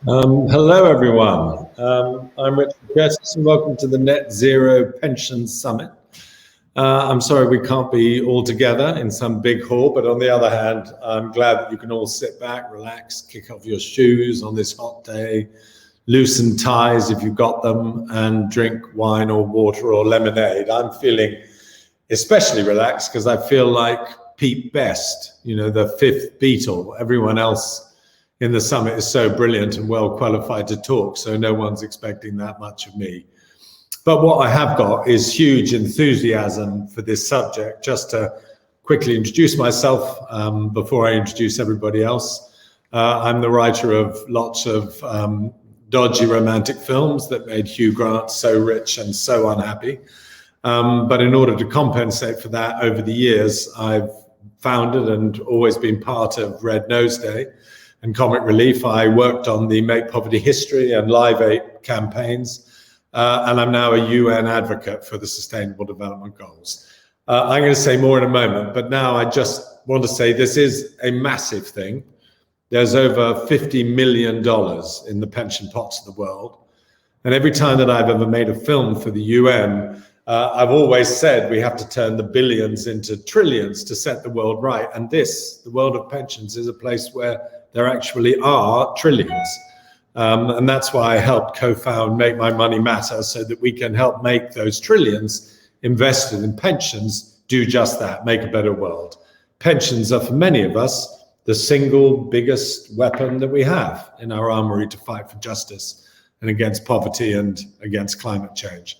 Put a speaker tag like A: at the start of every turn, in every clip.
A: Hello, everyone. I'm Richard Curtis, and welcome to the Net Zero Pension Summit. I'm sorry we can't be all together in some big hall, but on the other hand, I'm glad that you can all sit back, relax, kick off your shoes on this hot day, loosen ties if you've got them, and drink wine or water or lemonade. I'm feeling especially relaxed because I feel like Pete Best, the fifth Beatle. Everyone else in the summit is so brilliant and well qualified to talk, so no one's expecting that much of me. But what I have got is huge enthusiasm for this subject. Just to quickly introduce myself before I introduce everybody else, I'm the writer of lots of dodgy romantic films that made Hugh Grant so rich and so unhappy. But in order to compensate for that, over the years, I've founded and always been part of Red Nose Day and Comic Relief. I worked on the Make Poverty History and Live 8 campaigns, and I'm now a UN advocate for the Sustainable Development Goals. I'm going to say more in a moment, but now I just want to say this is a massive thing. There's over $50 million in the pension pots of the world. And every time that I've ever made a film for the UN, I've always said we have to turn the billions into trillions to set the world right. And the world of pensions, is a place where there actually are trillions. And that's why I helped co-found Make My Money Matter, so that we can help make those trillions invested in pensions do just that, make a better world. Pensions are, for many of us, the single biggest weapon that we have in our armory to fight for justice and against poverty and against climate change.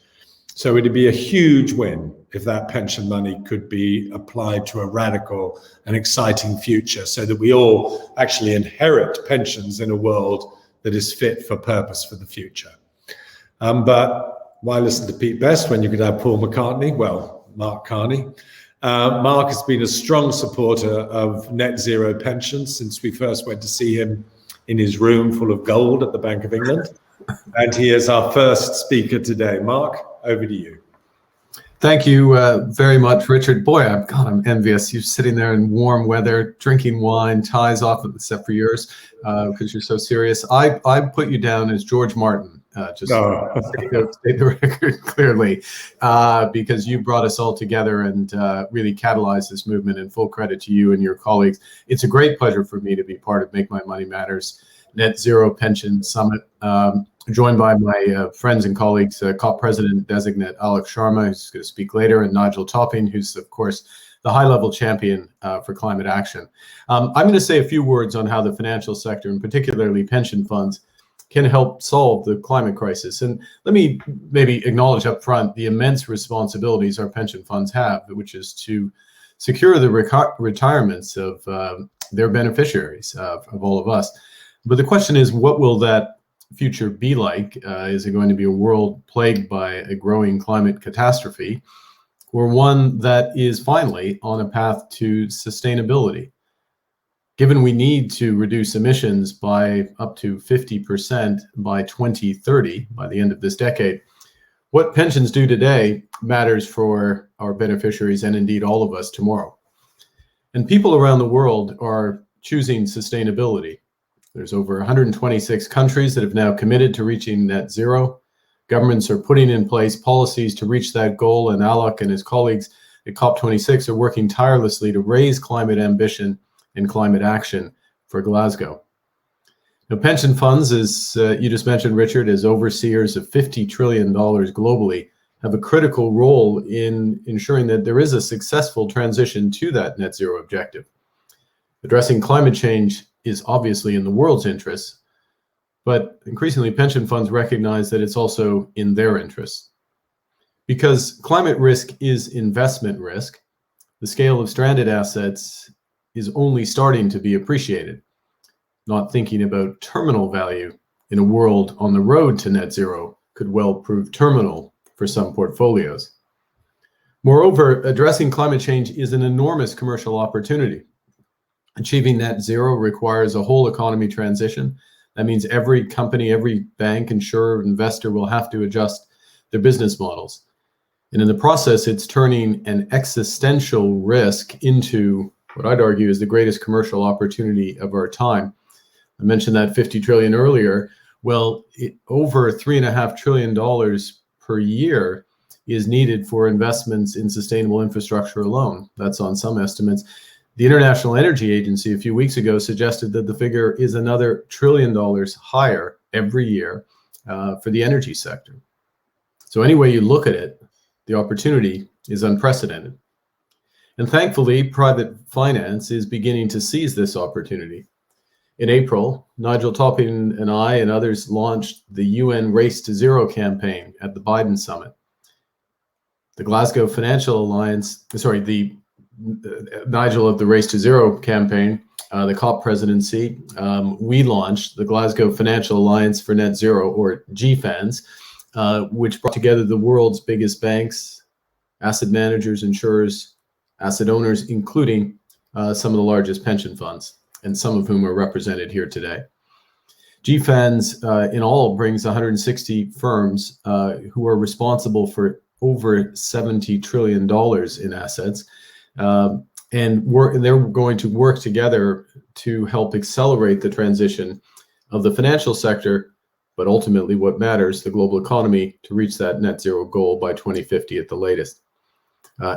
A: So it'd be a huge win if that pension money could be applied to a radical and exciting future, so that we all actually inherit pensions in a world that is fit for purpose for the future. But why listen to Pete Best when you could have Paul McCartney? Well, Mark Carney. Mark has been a strong supporter of net zero pensions since we first went to see him in his room full of gold at the Bank of England. And he is our first speaker today. Mark, over to you.
B: Thank you very much, Richard. Boy, I'm envious. You're sitting there in warm weather, drinking wine, ties off except for yours, because you're so serious. I put you down as George Martin, state the record clearly, because you brought us all together and really catalyzed this movement, and full credit to you and your colleagues. It's a great pleasure for me to be part of Make My Money Matters Net Zero Pension Summit, joined by my friends and colleagues, COP President-designate Alex Sharma, who's going to speak later, and Nigel Topping, who's, of course, the high-level champion for climate action. I'm going to say a few words on how the financial sector, and particularly pension funds, can help solve the climate crisis. And let me maybe acknowledge up front the immense responsibilities our pension funds have, which is to secure the retirements of their beneficiaries, of all of us. But the question is, what will that future be like? Is it going to be a world plagued by a growing climate catastrophe, or one that is finally on a path to sustainability? Given we need to reduce emissions by up to 50% by 2030, by the end of this decade, what pensions do today matters for our beneficiaries and indeed all of us tomorrow. And people around the world are choosing sustainability. There's over 126 countries that have now committed to reaching net zero. Governments are putting in place policies to reach that goal, and Alok and his colleagues at COP26 are working tirelessly to raise climate ambition and climate action for Glasgow. Now, pension funds, as you just mentioned, Richard, as overseers of $50 trillion globally, have a critical role in ensuring that there is a successful transition to that net zero objective. Addressing climate change is obviously in the world's interests, but increasingly pension funds recognize that it's also in their interests. Because climate risk is investment risk, the scale of stranded assets is only starting to be appreciated. Not thinking about terminal value in a world on the road to net zero could well prove terminal for some portfolios. Moreover, addressing climate change is an enormous commercial opportunity. Achieving net zero requires a whole economy transition. That means every company, every bank, insurer, investor will have to adjust their business models. And in the process, it's turning an existential risk into what I'd argue is the greatest commercial opportunity of our time. I mentioned that 50 trillion earlier. Well, over $3.5 trillion per year is needed for investments in sustainable infrastructure alone. That's on some estimates. The International Energy Agency a few weeks ago suggested that the figure is another $1 trillion higher every year for the energy sector. So any way you look at it, the opportunity is unprecedented. And thankfully, private finance is beginning to seize this opportunity. In April, Nigel Topping and I and others launched the UN Race to Zero campaign at the Biden Summit. The Glasgow Financial Alliance, Nigel of the Race to Zero campaign, the COP presidency, we launched the Glasgow Financial Alliance for Net Zero, or GFANZ, which brought together the world's biggest banks, asset managers, insurers, asset owners, including some of the largest pension funds, and some of whom are represented here today. GFANZ in all brings 160 firms who are responsible for over $70 trillion in assets. And they're going to work together to help accelerate the transition of the financial sector, but ultimately what matters, the global economy, to reach that net zero goal by 2050 at the latest.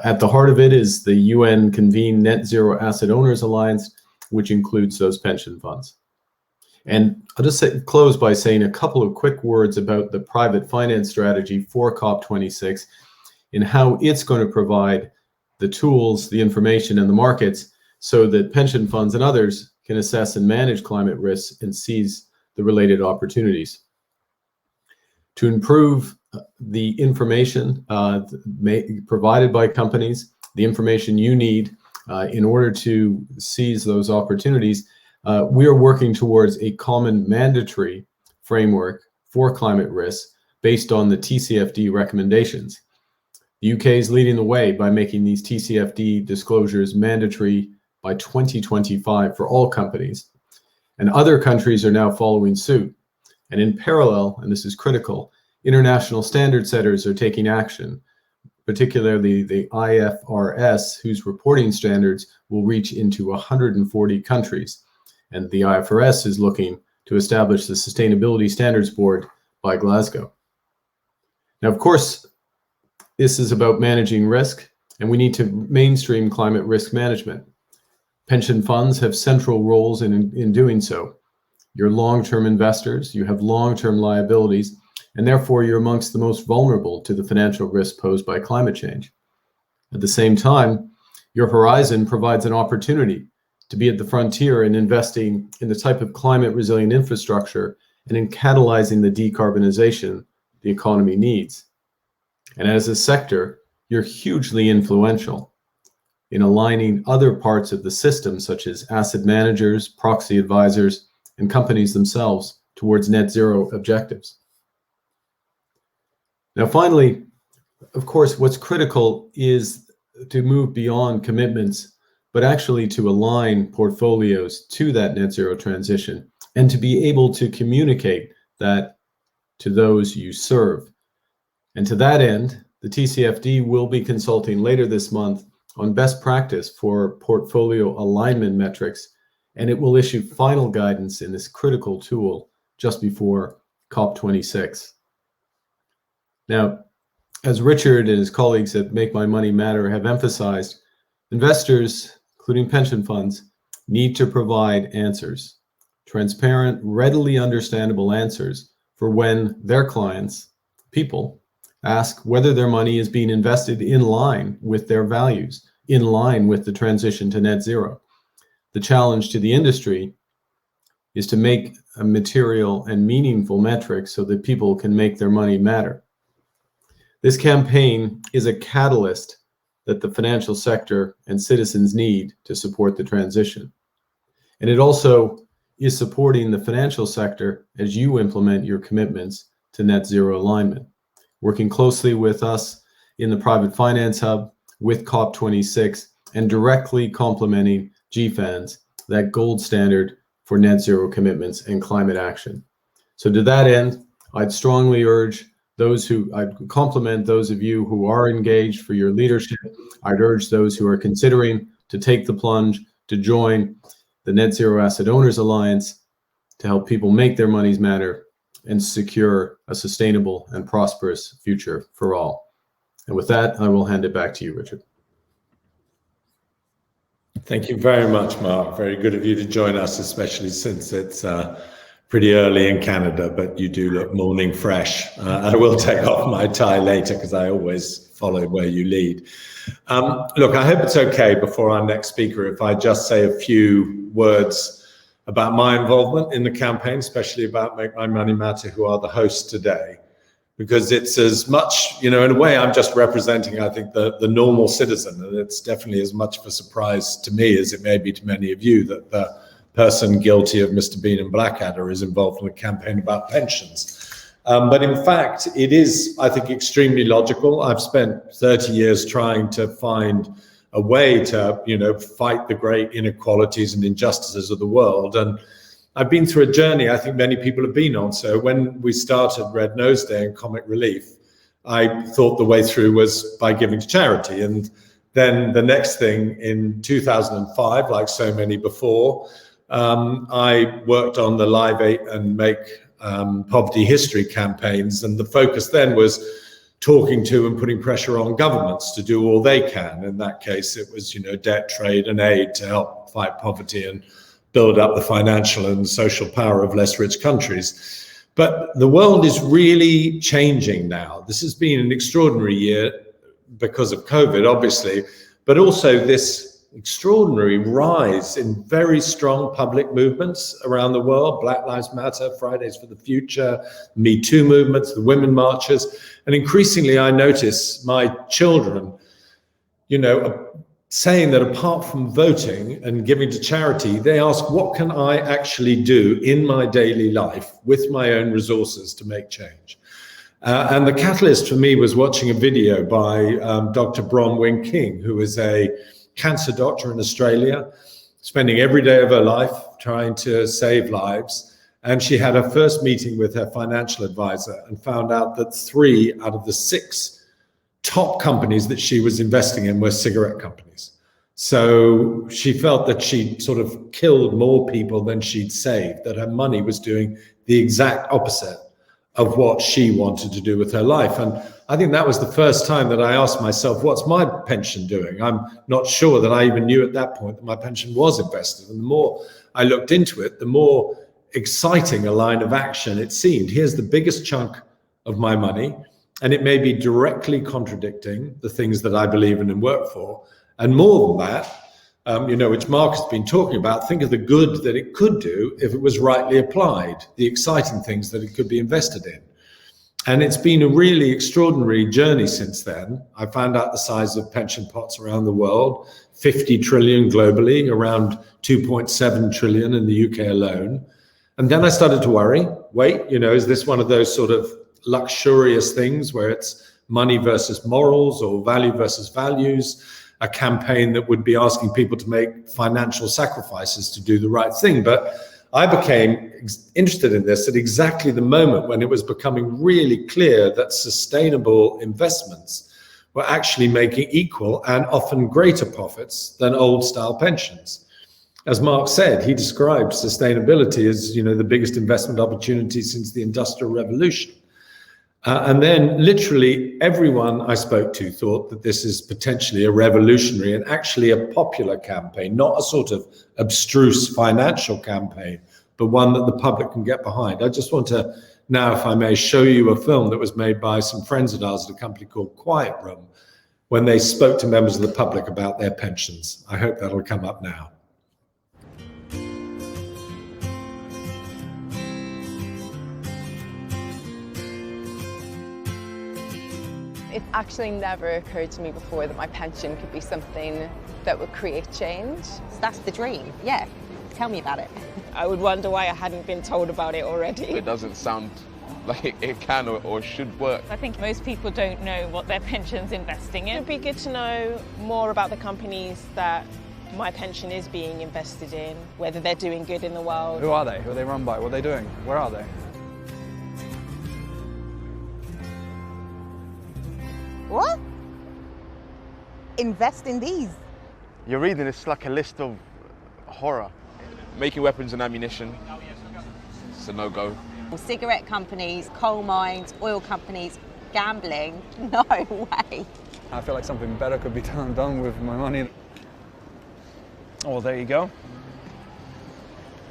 B: At the heart of it is the UN-convened Net Zero Asset Owners Alliance, which includes those pension funds. And I'll just close by saying a couple of quick words about the private finance strategy for COP26 and how it's going to provide the tools, the information, and the markets so that pension funds and others can assess and manage climate risks and seize the related opportunities. To improve the information provided by companies, the information you need in order to seize those opportunities, we are working towards a common mandatory framework for climate risks based on the TCFD recommendations. The UK is leading the way by making these TCFD disclosures mandatory by 2025 for all companies. And other countries are now following suit. And in parallel, and this is critical, international standard setters are taking action, particularly the IFRS, whose reporting standards will reach into 140 countries. And the IFRS is looking to establish the Sustainability Standards Board by Glasgow. Now, of course, this is about managing risk, and we need to mainstream climate risk management. Pension funds have central roles in doing so. You're long-term investors, you have long-term liabilities, and therefore you're amongst the most vulnerable to the financial risk posed by climate change. At the same time, your horizon provides an opportunity to be at the frontier in investing in the type of climate resilient infrastructure and in catalyzing the decarbonization the economy needs. And as a sector, you're hugely influential in aligning other parts of the system, such as asset managers, proxy advisors, and companies themselves towards net zero objectives. Now, finally, of course, what's critical is to move beyond commitments, but actually to align portfolios to that net zero transition and to be able to communicate that to those you serve. And to that end, the TCFD will be consulting later this month on best practice for portfolio alignment metrics, and it will issue final guidance in this critical tool just before COP26. Now, as Richard and his colleagues at Make My Money Matter have emphasized, investors, including pension funds, need to provide answers, transparent, readily understandable answers for when their clients, people, ask whether their money is being invested in line with their values, in line with the transition to net zero. The challenge to the industry is to make a material and meaningful metric so that people can make their money matter. This campaign is a catalyst that the financial sector and citizens need to support the transition. And it also is supporting the financial sector as you implement your commitments to net zero alignment. Working closely with us in the Private Finance Hub, with COP26, and directly complementing GFANZ, that gold standard for net zero commitments and climate action. So to that end, I'd strongly urge I'd compliment those of you who are engaged for your leadership. I'd urge those who are considering to take the plunge to join the Net Zero Asset Owners Alliance to help people make their monies matter. and secure a sustainable and prosperous future for all. And with that, I will hand it back to you, Richard.
A: Thank you very much, Mark. Very good of you to join us, especially since it's pretty early in Canada, but you do look morning fresh. I will take off my tie later because I always follow where you lead. Look, I hope it's okay before our next speaker if I just say a few words about my involvement in the campaign, especially about Make My Money Matter, who are the hosts today. Because it's as much, in a way, I'm just representing, I think, the normal citizen. And it's definitely as much of a surprise to me as it may be to many of you that the person guilty of Mr. Bean and Blackadder is involved in a campaign about pensions. But in fact, it is, I think, extremely logical. I've spent 30 years trying to find a way to, fight the great inequalities and injustices of the world. And I've been through a journey I think many people have been on. So when we started Red Nose Day and Comic Relief, I thought the way through was by giving to charity. And then the next thing in 2005, like so many before, I worked on the Live 8 and Make Poverty History campaigns. And the focus then was talking to and putting pressure on governments to do all they can. In that case, it was, debt, trade and aid to help fight poverty and build up the financial and social power of less rich countries. But the world is really changing now. This has been an extraordinary year because of COVID, obviously, but also this extraordinary rise in very strong public movements around the world. Black Lives Matter, Fridays for the Future, Me Too movements, the women marches. And increasingly, I notice my children, saying that apart from voting and giving to charity, they ask, what can I actually do in my daily life with my own resources to make change? And the catalyst for me was watching a video by Dr. Bronwyn King, who is a cancer doctor in Australia, spending every day of her life trying to save lives. And she had her first meeting with her financial advisor and found out that 3 out of the 6 top companies that she was investing in were cigarette companies. So she felt that she'd sort of killed more people than she'd saved, that her money was doing the exact opposite of what she wanted to do with her life. And I think that was the first time that I asked myself, what's my pension doing? I'm not sure that I even knew at that point that my pension was invested. And the more I looked into it, the more exciting a line of action it seemed. Here's the biggest chunk of my money, and it may be directly contradicting the things that I believe in and work for. And more than that, which Mark has been talking about, think of the good that it could do if it was rightly applied, the exciting things that it could be invested in. And it's been a really extraordinary journey since then. I found out the size of pension pots around the world, 50 trillion globally, around 2.7 trillion in the UK alone. And then I started to worry, is this one of those sort of luxurious things where it's money versus morals or value versus values, a campaign that would be asking people to make financial sacrifices to do the right thing. But I became interested in this at exactly the moment when it was becoming really clear that sustainable investments were actually making equal and often greater profits than old style pensions. As Mark said, he described sustainability as, the biggest investment opportunity since the Industrial Revolution. And then literally everyone I spoke to thought that this is potentially a revolutionary and actually a popular campaign, not a sort of abstruse financial campaign, but one that the public can get behind. I just want to now, if I may, show you a film that was made by some friends of ours at a company called Quiet Room when they spoke to members of the public about their pensions. I hope that'll come up now.
C: It's actually never occurred to me before that my pension could be something that would create change.
D: That's the dream, yeah. Tell me about it.
E: I would wonder why I hadn't been told about it already.
F: It doesn't sound like it can or should work.
G: I think most people don't know what their pension's investing in.
E: It'd be good to know more about the companies that my pension is being invested in, whether they're doing good in the world.
H: Who are they? Who are they run by? What are they doing? Where are they?
D: What? Invest in these?
I: You're reading it's like a list of horror.
F: Making weapons and ammunition, it's a no-go.
D: Cigarette companies, coal mines, oil companies, gambling? No way.
H: I feel like something better could be done with my money. Oh, well, there you go.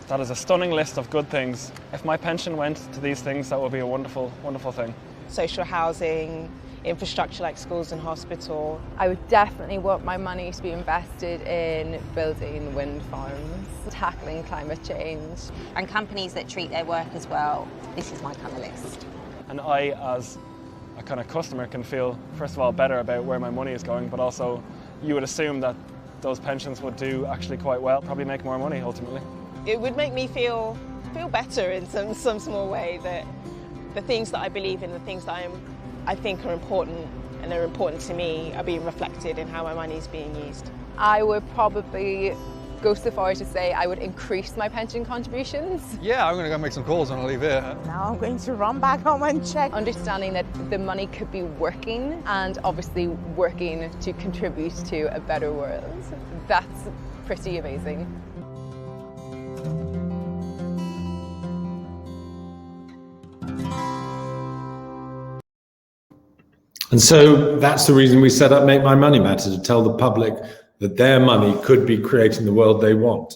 H: That is a stunning list of good things. If my pension went to these things, that would be a wonderful, wonderful thing.
E: Social housing, infrastructure like schools and hospital.
C: I would definitely want my money to be invested in building wind farms, tackling climate change.
D: And companies that treat their workers well. This is my kind of list.
H: And I, as a kind of customer, can feel, first of all, better about where my money is going, but also you would assume that those pensions would do actually quite well, probably make more money ultimately.
E: It would make me feel better in some small way that the things that I believe in, the things that I think are important and are important to me are being reflected in how my money is being used.
C: I would probably go so far as to say I would increase my pension contributions.
H: Yeah, I'm going to go make some calls and I'll leave here.
D: Now I'm going to run back home and check.
C: Understanding that the money could be working and obviously working to contribute to a better world. That's pretty amazing.
A: And so that's the reason we set up Make My Money Matter, to tell the public that their money could be creating the world they want.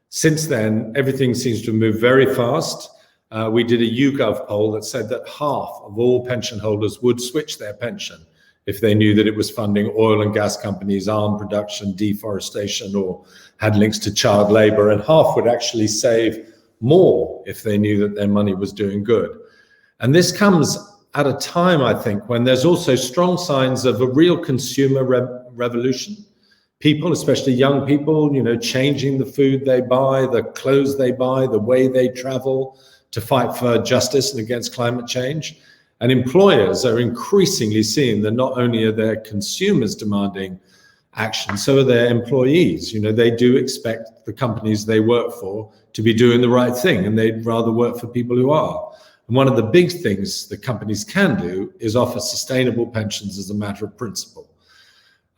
A: Since then, everything seems to have moved very fast. We did a YouGov poll that said that half of all pension holders would switch their pension if they knew that it was funding oil and gas companies, arms production, deforestation, or had links to child labor, and half would actually save more if they knew that their money was doing good. And this comes at a time, I think, when there's also strong signs of a real consumer revolution. People, especially young people, changing the food they buy, the clothes they buy, the way they travel to fight for justice and against climate change. And employers are increasingly seeing that not only are their consumers demanding action, so are their employees. They do expect the companies they work for to be doing the right thing, and they'd rather work for people who are. And one of the big things that companies can do is offer sustainable pensions as a matter of principle.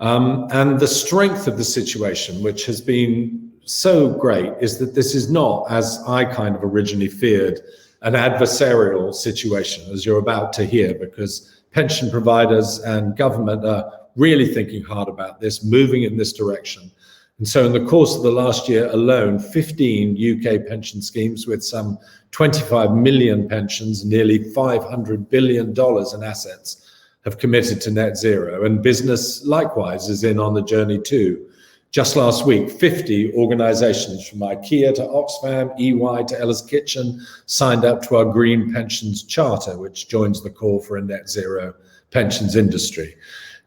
A: And the strength of the situation, which has been so great, is that this is not, as I kind of originally feared, an adversarial situation, as you're about to hear, because pension providers and government are really thinking hard about this, moving in this direction. And so in the course of the last year alone, 15 UK pension schemes with some 25 million pensions, nearly $500 billion in assets, have committed to net zero. And business likewise is in on the journey too. Just last week, 50 organizations from IKEA to Oxfam, EY to Ella's Kitchen signed up to our Green Pensions Charter, which joins the call for a net zero pensions industry.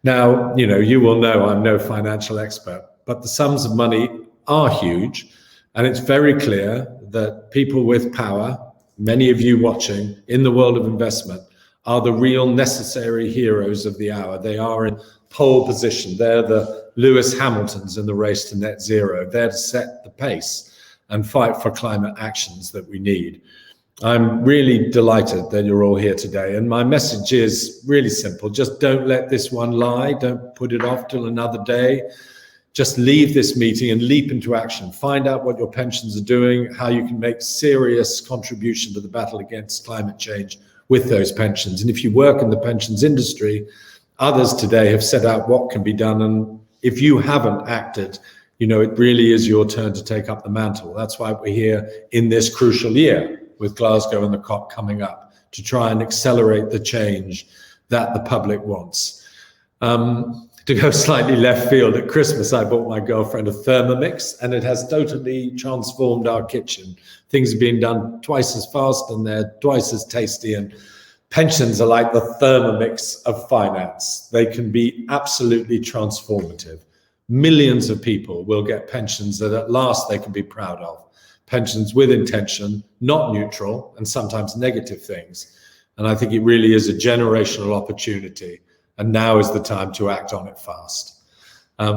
A: Now, you will know I'm no financial expert, but the sums of money are huge. And it's very clear that people with power, many of you watching in the world of investment, are the real necessary heroes of the hour. They are in pole position. They're the Lewis Hamiltons in the race to net zero. They're to set the pace and fight for climate actions that we need. I'm really delighted that you're all here today. And my message is really simple. Just don't let this one lie. Don't put it off till another day. Just leave this meeting and leap into action. Find out what your pensions are doing, how you can make serious contribution to the battle against climate change with those pensions. And if you work in the pensions industry, others today have set out what can be done. And if you haven't acted, it really is your turn to take up the mantle. That's why we're here in this crucial year with Glasgow and the COP coming up, to try and accelerate the change that the public wants. To go slightly left field, at Christmas, I bought my girlfriend a Thermomix, and it has totally transformed our kitchen. Things are being done twice as fast and they're twice as tasty. And pensions are like the Thermomix of finance. They can be absolutely transformative. Millions of people will get pensions that at last they can be proud of. Pensions with intention, not neutral, and sometimes negative things. And I think it really is a generational opportunity. And now is the time to act on it fast.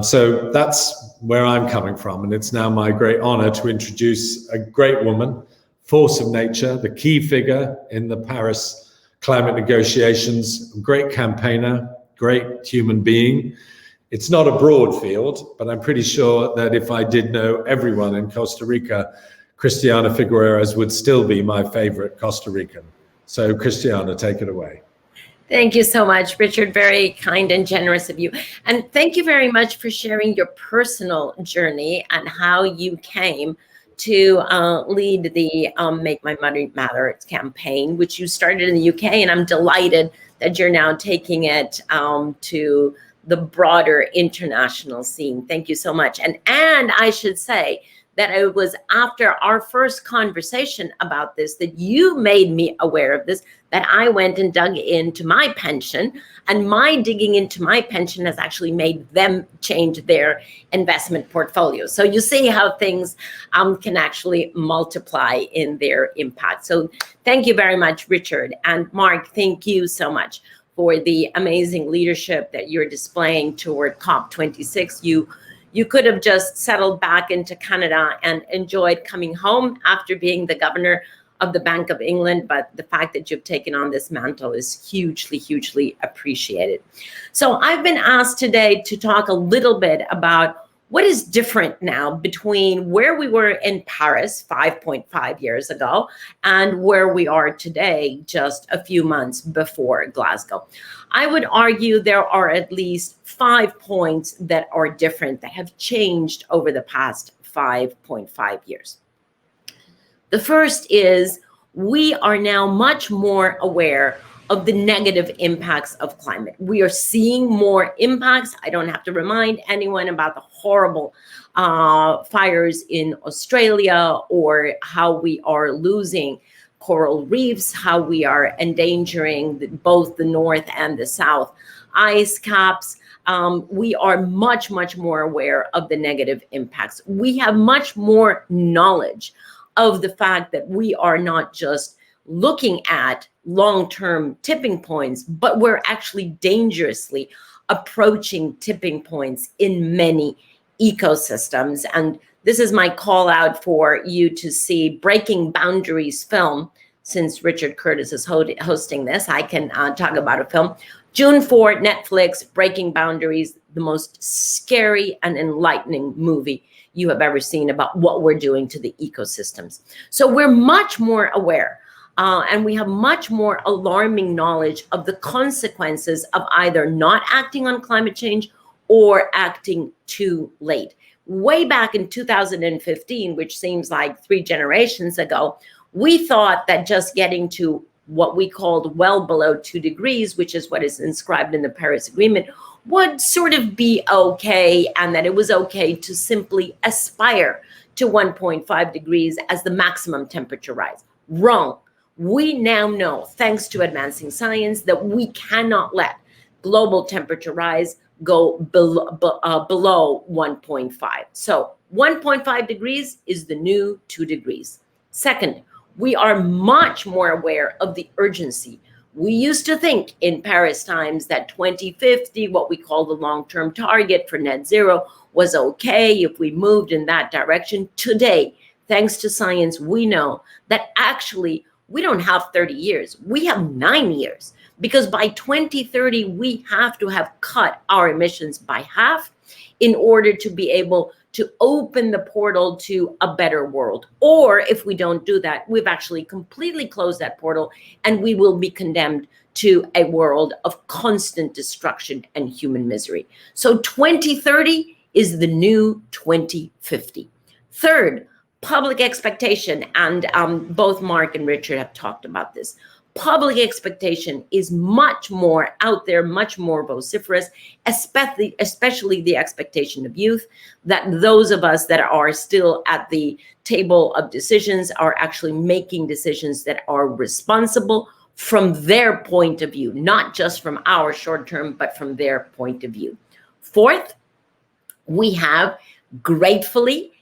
A: So that's where I'm coming from. And it's now my great honor to introduce a great woman, force of nature, the key figure in the Paris climate negotiations, great campaigner, great human being. It's not a broad field, but I'm pretty sure that if I did know everyone in Costa Rica, Christiana Figueres would still be my favorite Costa Rican. So Christiana, take it away.
J: Thank you so much, Richard. Very kind and generous of you. And thank you very much for sharing your personal journey and how you came to lead the Make My Money Matter campaign, which you started in the UK. And I'm delighted that you're now taking it to the broader international scene. Thank you so much. And I should say that it was after our first conversation about this that you made me aware of this, that I went and dug into my pension, and my digging into my pension has actually made them change their investment portfolio. So you see how things can actually multiply in their impact. So thank you very much, Richard. And Mark, thank you so much for the amazing leadership that you're displaying toward COP26. You could have just settled back into Canada and enjoyed coming home after being the governor of the Bank of England, but the fact that you've taken on this mantle is hugely, hugely appreciated. So I've been asked today to talk a little bit about what is different now between where we were in Paris 5.5 years ago and where we are today, just a few months before Glasgow. I would argue there are at least 5 points that are different, that have changed over the past 5.5 years. The first is we are now much more aware of the negative impacts of climate. We are seeing more impacts. I don't have to remind anyone about the horrible fires in Australia, or how we are losing coral reefs, how we are endangering both the North and the South ice caps. We are much, much more aware of the negative impacts. We have much more knowledge of the fact that we are not just looking at long-term tipping points, but we're actually dangerously approaching tipping points in many ecosystems. And this is my call out for you to see Breaking Boundaries film. Since Richard Curtis is hosting this, I can talk about a film. June 4, Netflix, Breaking Boundaries, the most scary and enlightening movie you have ever seen about what we're doing to the ecosystems. So we're much more aware. And we have much more alarming knowledge of the consequences of either not acting on climate change or acting too late. Way back in 2015, which seems like 3 generations ago, we thought that just getting to what we called well below 2 degrees, which is what is inscribed in the Paris Agreement, would sort of be okay, and that it was okay to simply aspire to 1.5 degrees as the maximum temperature rise. Wrong. We now know, thanks to advancing science, that we cannot let global temperature rise go below 1.5. So 1.5 degrees is the new 2 degrees. Second, we are much more aware of the urgency. We used to think in Paris times that 2050, what we call the long-term target for net zero, was okay if we moved in that direction. Today, thanks to science, we know that actually we don't have 30 years. We have 9 years, because by 2030, we have to have cut our emissions by half in order to be able to open the portal to a better world. Or if we don't do that, we've actually completely closed that portal, and we will be condemned to a world of constant destruction and human misery. So 2030 is the new 2050. Third, public expectation, and both Mark and Richard have talked about this. Public expectation is much more out there, much more vociferous, especially the expectation of youth, that those of us that are still at the table of decisions are actually making decisions that are responsible from their point of view, not just from our short term, but from their point of view. Fourth, we have gratefully,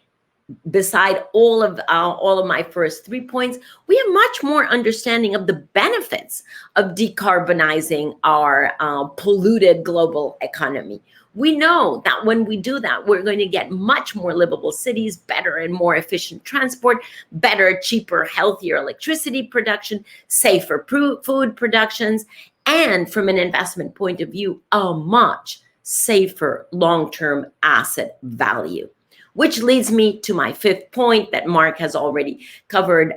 J: beside all of my first 3 points, we have much more understanding of the benefits of decarbonizing our polluted global economy. We know that when we do that, we're going to get much more livable cities, better and more efficient transport, better, cheaper, healthier electricity production, safer food productions, and from an investment point of view, a much safer long-term asset value. which leads me to my fifth point that Mark has already covered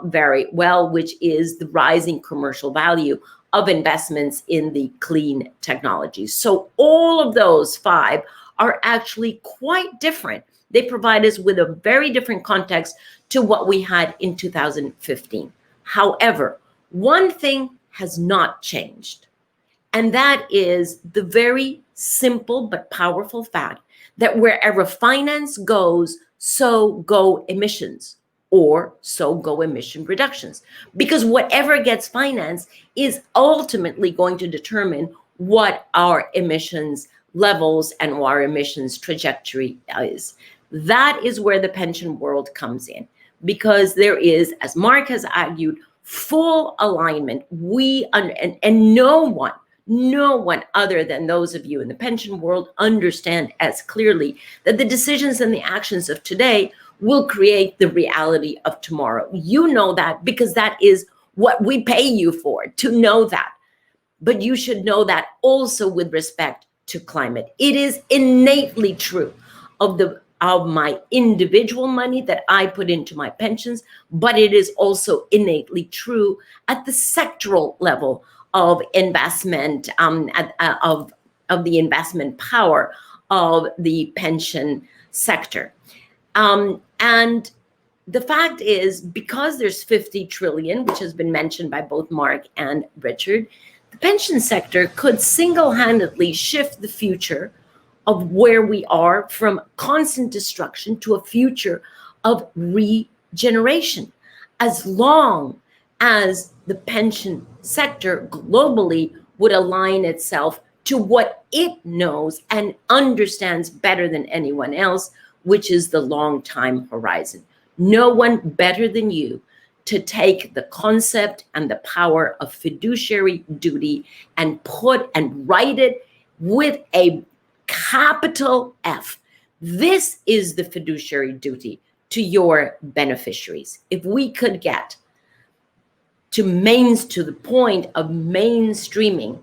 J: very well, which is the rising commercial value of investments in the clean technologies. So all of those five are actually quite different. They provide us with a very different context to what we had in 2015. However, one thing has not changed, and that is the very simple but powerful fact that wherever finance goes, so go emissions, or so go emission reductions. Because whatever gets financed is ultimately going to determine what our emissions levels and our emissions trajectory is. That is where the pension world comes in, because there is, as Mark has argued, full alignment. And no one other than those of you in the pension world understand as clearly that the decisions and the actions of today will create the reality of tomorrow. You know that because that is what we pay you for, to know that. But you should know that also with respect to climate. It is innately true of my individual money that I put into my pensions, but it is also innately true at the sectoral level of investment, of the investment power of the pension sector. And the fact is, because there's 50 trillion, which has been mentioned by both Mark and Richard, the pension sector could single-handedly shift the future of where we are from constant destruction to a future of regeneration, as long as the pension sector globally would align itself to what it knows and understands better than anyone else, which is the long time horizon. No one better than you to take the concept and the power of fiduciary duty and write it with a capital F. This is the fiduciary duty to your beneficiaries. If we could get to the point of mainstreaming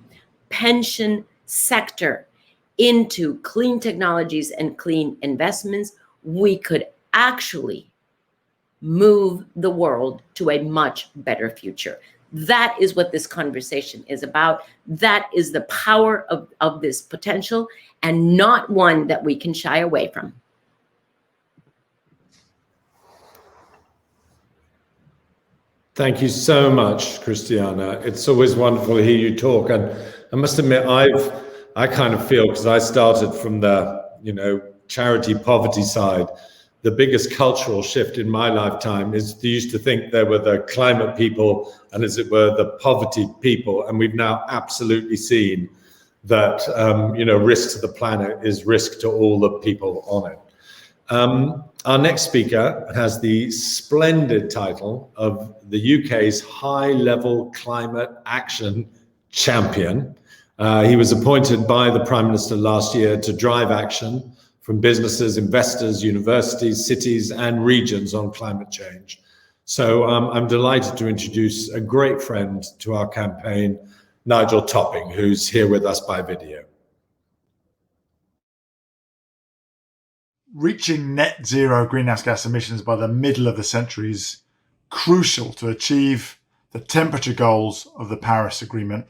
J: pension sector into clean technologies and clean investments, we could actually move the world to a much better future. That is what this conversation is about. That is the power of this potential, and not one that we can shy away from.
A: Thank you so much, Christiana. It's always wonderful to hear you talk. And I must admit, I kind of feel, because I started from the, charity poverty side, the biggest cultural shift in my lifetime is they used to think there were the climate people and, as it were, the poverty people. And we've now absolutely seen that, risk to the planet is risk to all the people on it. Our next speaker has the splendid title of the UK's high-level climate action champion. He was appointed by the Prime Minister last year to drive action from businesses, investors, universities, cities, and regions on climate change. So I'm delighted to introduce a great friend to our campaign, Nigel Topping, who's here with us by video.
K: Reaching net zero greenhouse gas emissions by the middle of the century is crucial to achieve the temperature goals of the Paris Agreement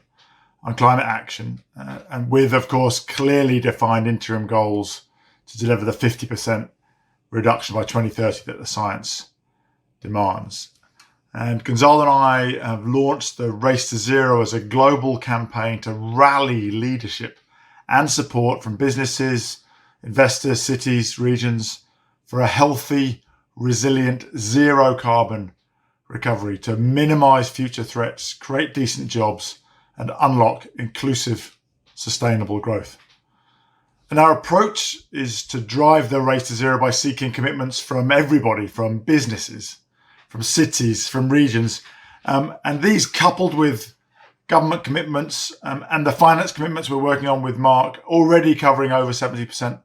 K: on climate action, and with, of course, clearly defined interim goals to deliver the 50% reduction by 2030 that the science demands. And Gonzalo and I have launched the Race to Zero as a global campaign to rally leadership and support from businesses, investors, cities, regions for a healthy, resilient, zero carbon recovery to minimize future threats, create decent jobs, and unlock inclusive, sustainable growth. And our approach is to drive the Race to Zero by seeking commitments from everybody, from businesses, from cities, from regions, and these coupled with government commitments and the finance commitments we're working on with Mark, already covering over 70%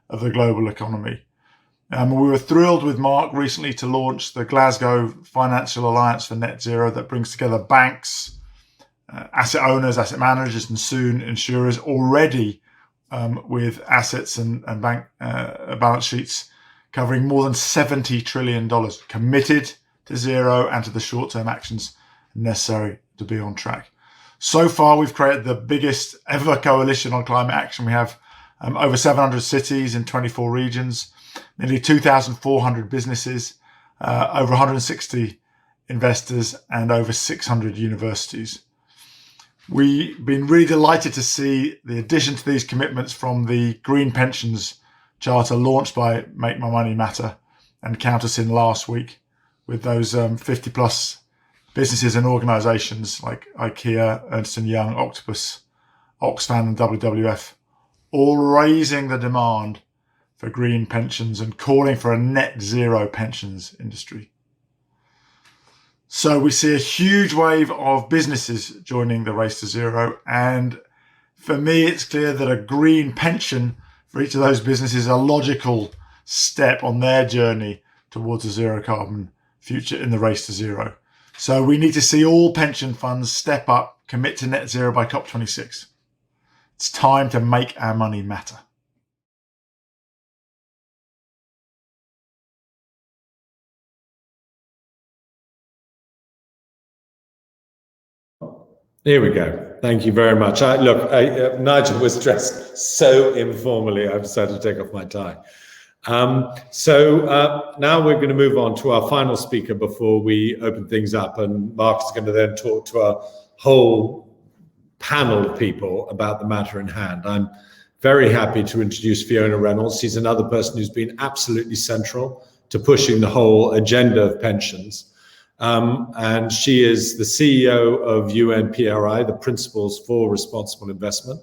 K: of the global economy. We were thrilled with Mark recently to launch the Glasgow Financial Alliance for Net Zero that brings together banks, asset owners, asset managers, and soon insurers already with assets and bank balance sheets covering more than $70 trillion, committed to zero and to the short-term actions necessary to be on track. So far, we've created the biggest ever coalition on climate action. We have over 700 cities in 24 regions, nearly 2,400 businesses, over 160 investors, and over 600 universities. We've been really delighted to see the addition to these commitments from the Green Pensions Charter launched by Make My Money Matter and Count Us In last week, with those 50 plus businesses and organisations like IKEA, Ernst & Young, Octopus, Oxfam and WWF, all raising the demand for green pensions and calling for a net zero pensions industry. So we see a huge wave of businesses joining the race to zero. And for me, it's clear that a green pension for each of those businesses is a logical step on their journey towards a zero carbon future in the race to zero. So we need to see all pension funds step up, commit to net zero by COP26. It's time to make our money matter.
A: Here we go. Thank you very much. Nigel was dressed so informally, I've decided to take off my tie. Now we're going to move on to our final speaker before we open things up, and Mark is going to then talk to our whole panel of people about the matter in hand. I'm very happy to introduce Fiona Reynolds. She's another person who's been absolutely central to pushing the whole agenda of pensions. And she is the CEO of UNPRI, the Principles for Responsible Investment.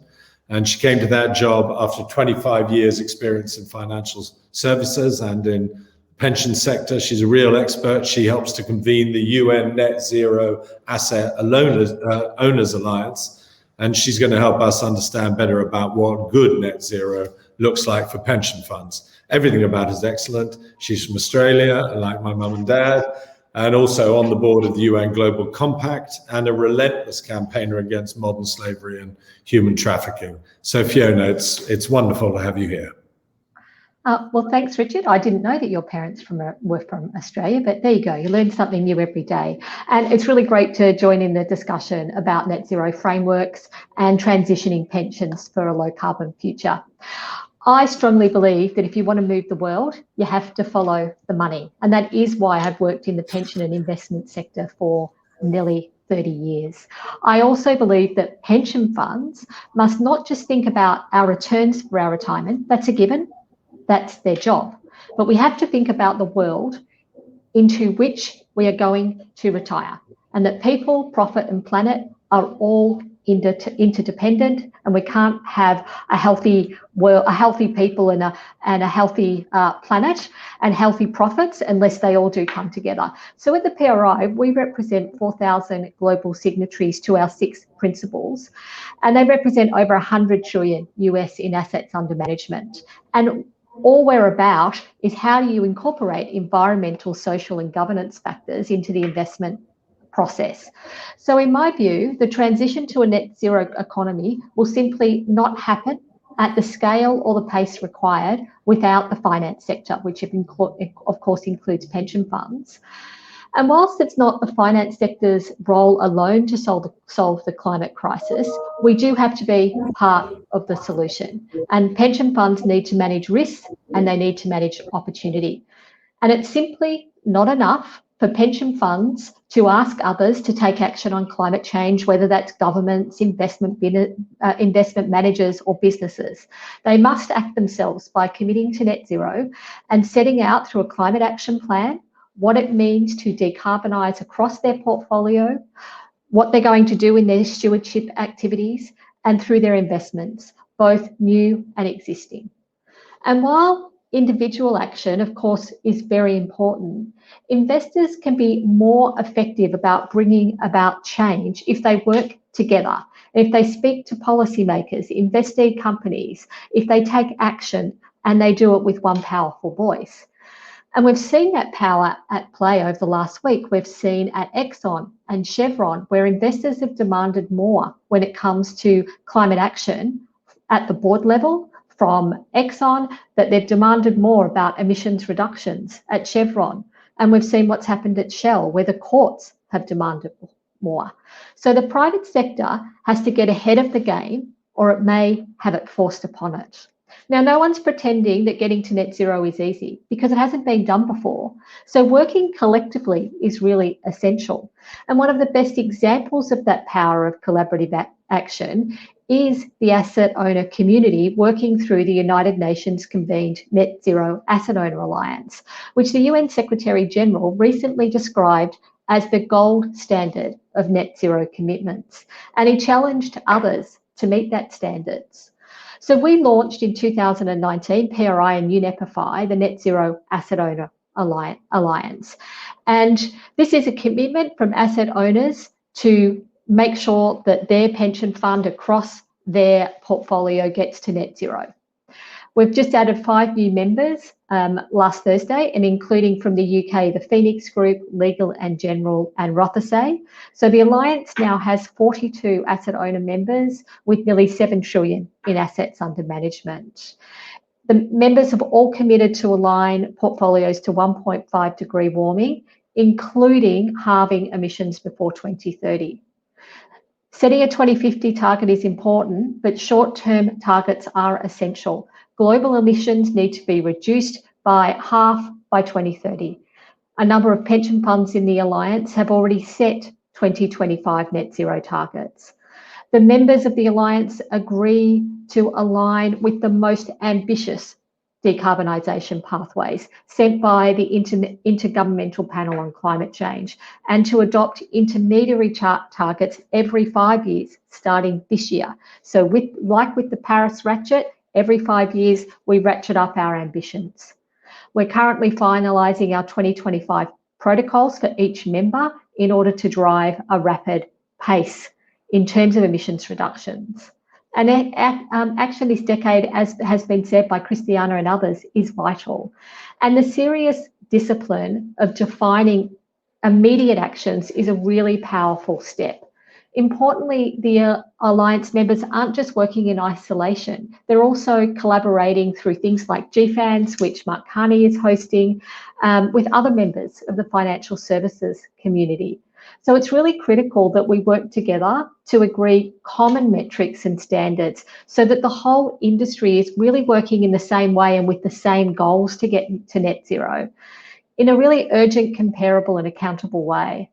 A: And she came to that job after 25 years experience in financial services and in pension sector. She's a real expert. She helps to convene the UN Net Zero Asset Owners Alliance. And she's going to help us understand better about what good net zero looks like for pension funds. Everything about her is excellent. She's from Australia, like my mum and dad, and also on the board of the UN Global Compact and a relentless campaigner against modern slavery and human trafficking. So Fiona, it's wonderful to have you here.
L: Well, thanks, Richard. I didn't know that your parents were from Australia, but there you go. You learn something new every day. And it's really great to join in the discussion about net zero frameworks and transitioning pensions for a low carbon future. I strongly believe that if you want to move the world, you have to follow the money. And that is why I've worked in the pension and investment sector for nearly 30 years. I also believe that pension funds must not just think about our returns for our retirement. That's a given. That's their job. But we have to think about the world into which we are going to retire, and that people, profit and planet are all interdependent, and we can't have a healthy world, a healthy people and a healthy planet and healthy profits unless they all do come together. So at the PRI, we represent 4,000 global signatories to our 6 principles, and they represent over 100 trillion US in assets under management. And all we're about is how do you incorporate environmental, social and governance factors into the investment process. So in my view, the transition to a net zero economy will simply not happen at the scale or the pace required without the finance sector, which of course includes pension funds. And whilst it's not the finance sector's role alone to solve the climate crisis, we do have to be part of the solution. And pension funds need to manage risks and they need to manage opportunity. And it's simply not enough for pension funds to ask others to take action on climate change, whether that's governments, investment managers or businesses. They must act themselves by committing to net zero and setting out through a climate action plan what it means to decarbonise across their portfolio, what they're going to do in their stewardship activities and through their investments, both new and existing. And while individual action, of course, is very important, investors can be more effective about bringing about change if they work together, if they speak to policymakers, investee companies, if they take action and they do it with one powerful voice. And we've seen that power at play over the last week. We've seen at Exxon and Chevron, where investors have demanded more when it comes to climate action at the board level from Exxon that they've demanded more about emissions reductions at Chevron. And we've seen what's happened at Shell, where the courts have demanded more. So the private sector has to get ahead of the game, or it may have it forced upon it. Now, no one's pretending that getting to net zero is easy, because it hasn't been done before. So working collectively is really essential. And one of the best examples of that power of collaborative action is the asset owner community working through the United Nations convened Net Zero Asset Owner Alliance, which the UN Secretary General recently described as the gold standard of net zero commitments. And he challenged others to meet that standards. So we launched in 2019, PRI and UNEPify, the Net Zero Asset Owner Alliance. And this is a commitment from asset owners to make sure that their pension fund across their portfolio gets to net zero. We've just added 5 new members last Thursday, and including from the UK, the Phoenix Group, Legal and General, and Rothesay. So the Alliance now has 42 asset owner members with nearly 7 trillion in assets under management. The members have all committed to align portfolios to 1.5 degree warming, including halving emissions before 2030. Setting a 2050 target is important, but short-term targets are essential. Global emissions need to be reduced by half by 2030. A number of pension funds in the Alliance have already set 2025 net zero targets. The members of the Alliance agree to align with the most ambitious decarbonisation pathways set by the Intergovernmental Panel on Climate Change, and to adopt intermediary targets every 5 years, starting this year. So like with the Paris ratchet, every 5 years we ratchet up our ambitions. We're currently finalising our 2025 protocols for each member in order to drive a rapid pace in terms of emissions reductions. And action this decade, as has been said by Christiana and others, is vital. And the serious discipline of defining immediate actions is a really powerful step. Importantly, the Alliance members aren't just working in isolation. They're also collaborating through things like GFANS, which Mark Carney is hosting, with other members of the financial services community. So it's really critical that we work together to agree common metrics and standards so that the whole industry is really working in the same way and with the same goals to get to net zero in a really urgent, comparable and accountable way.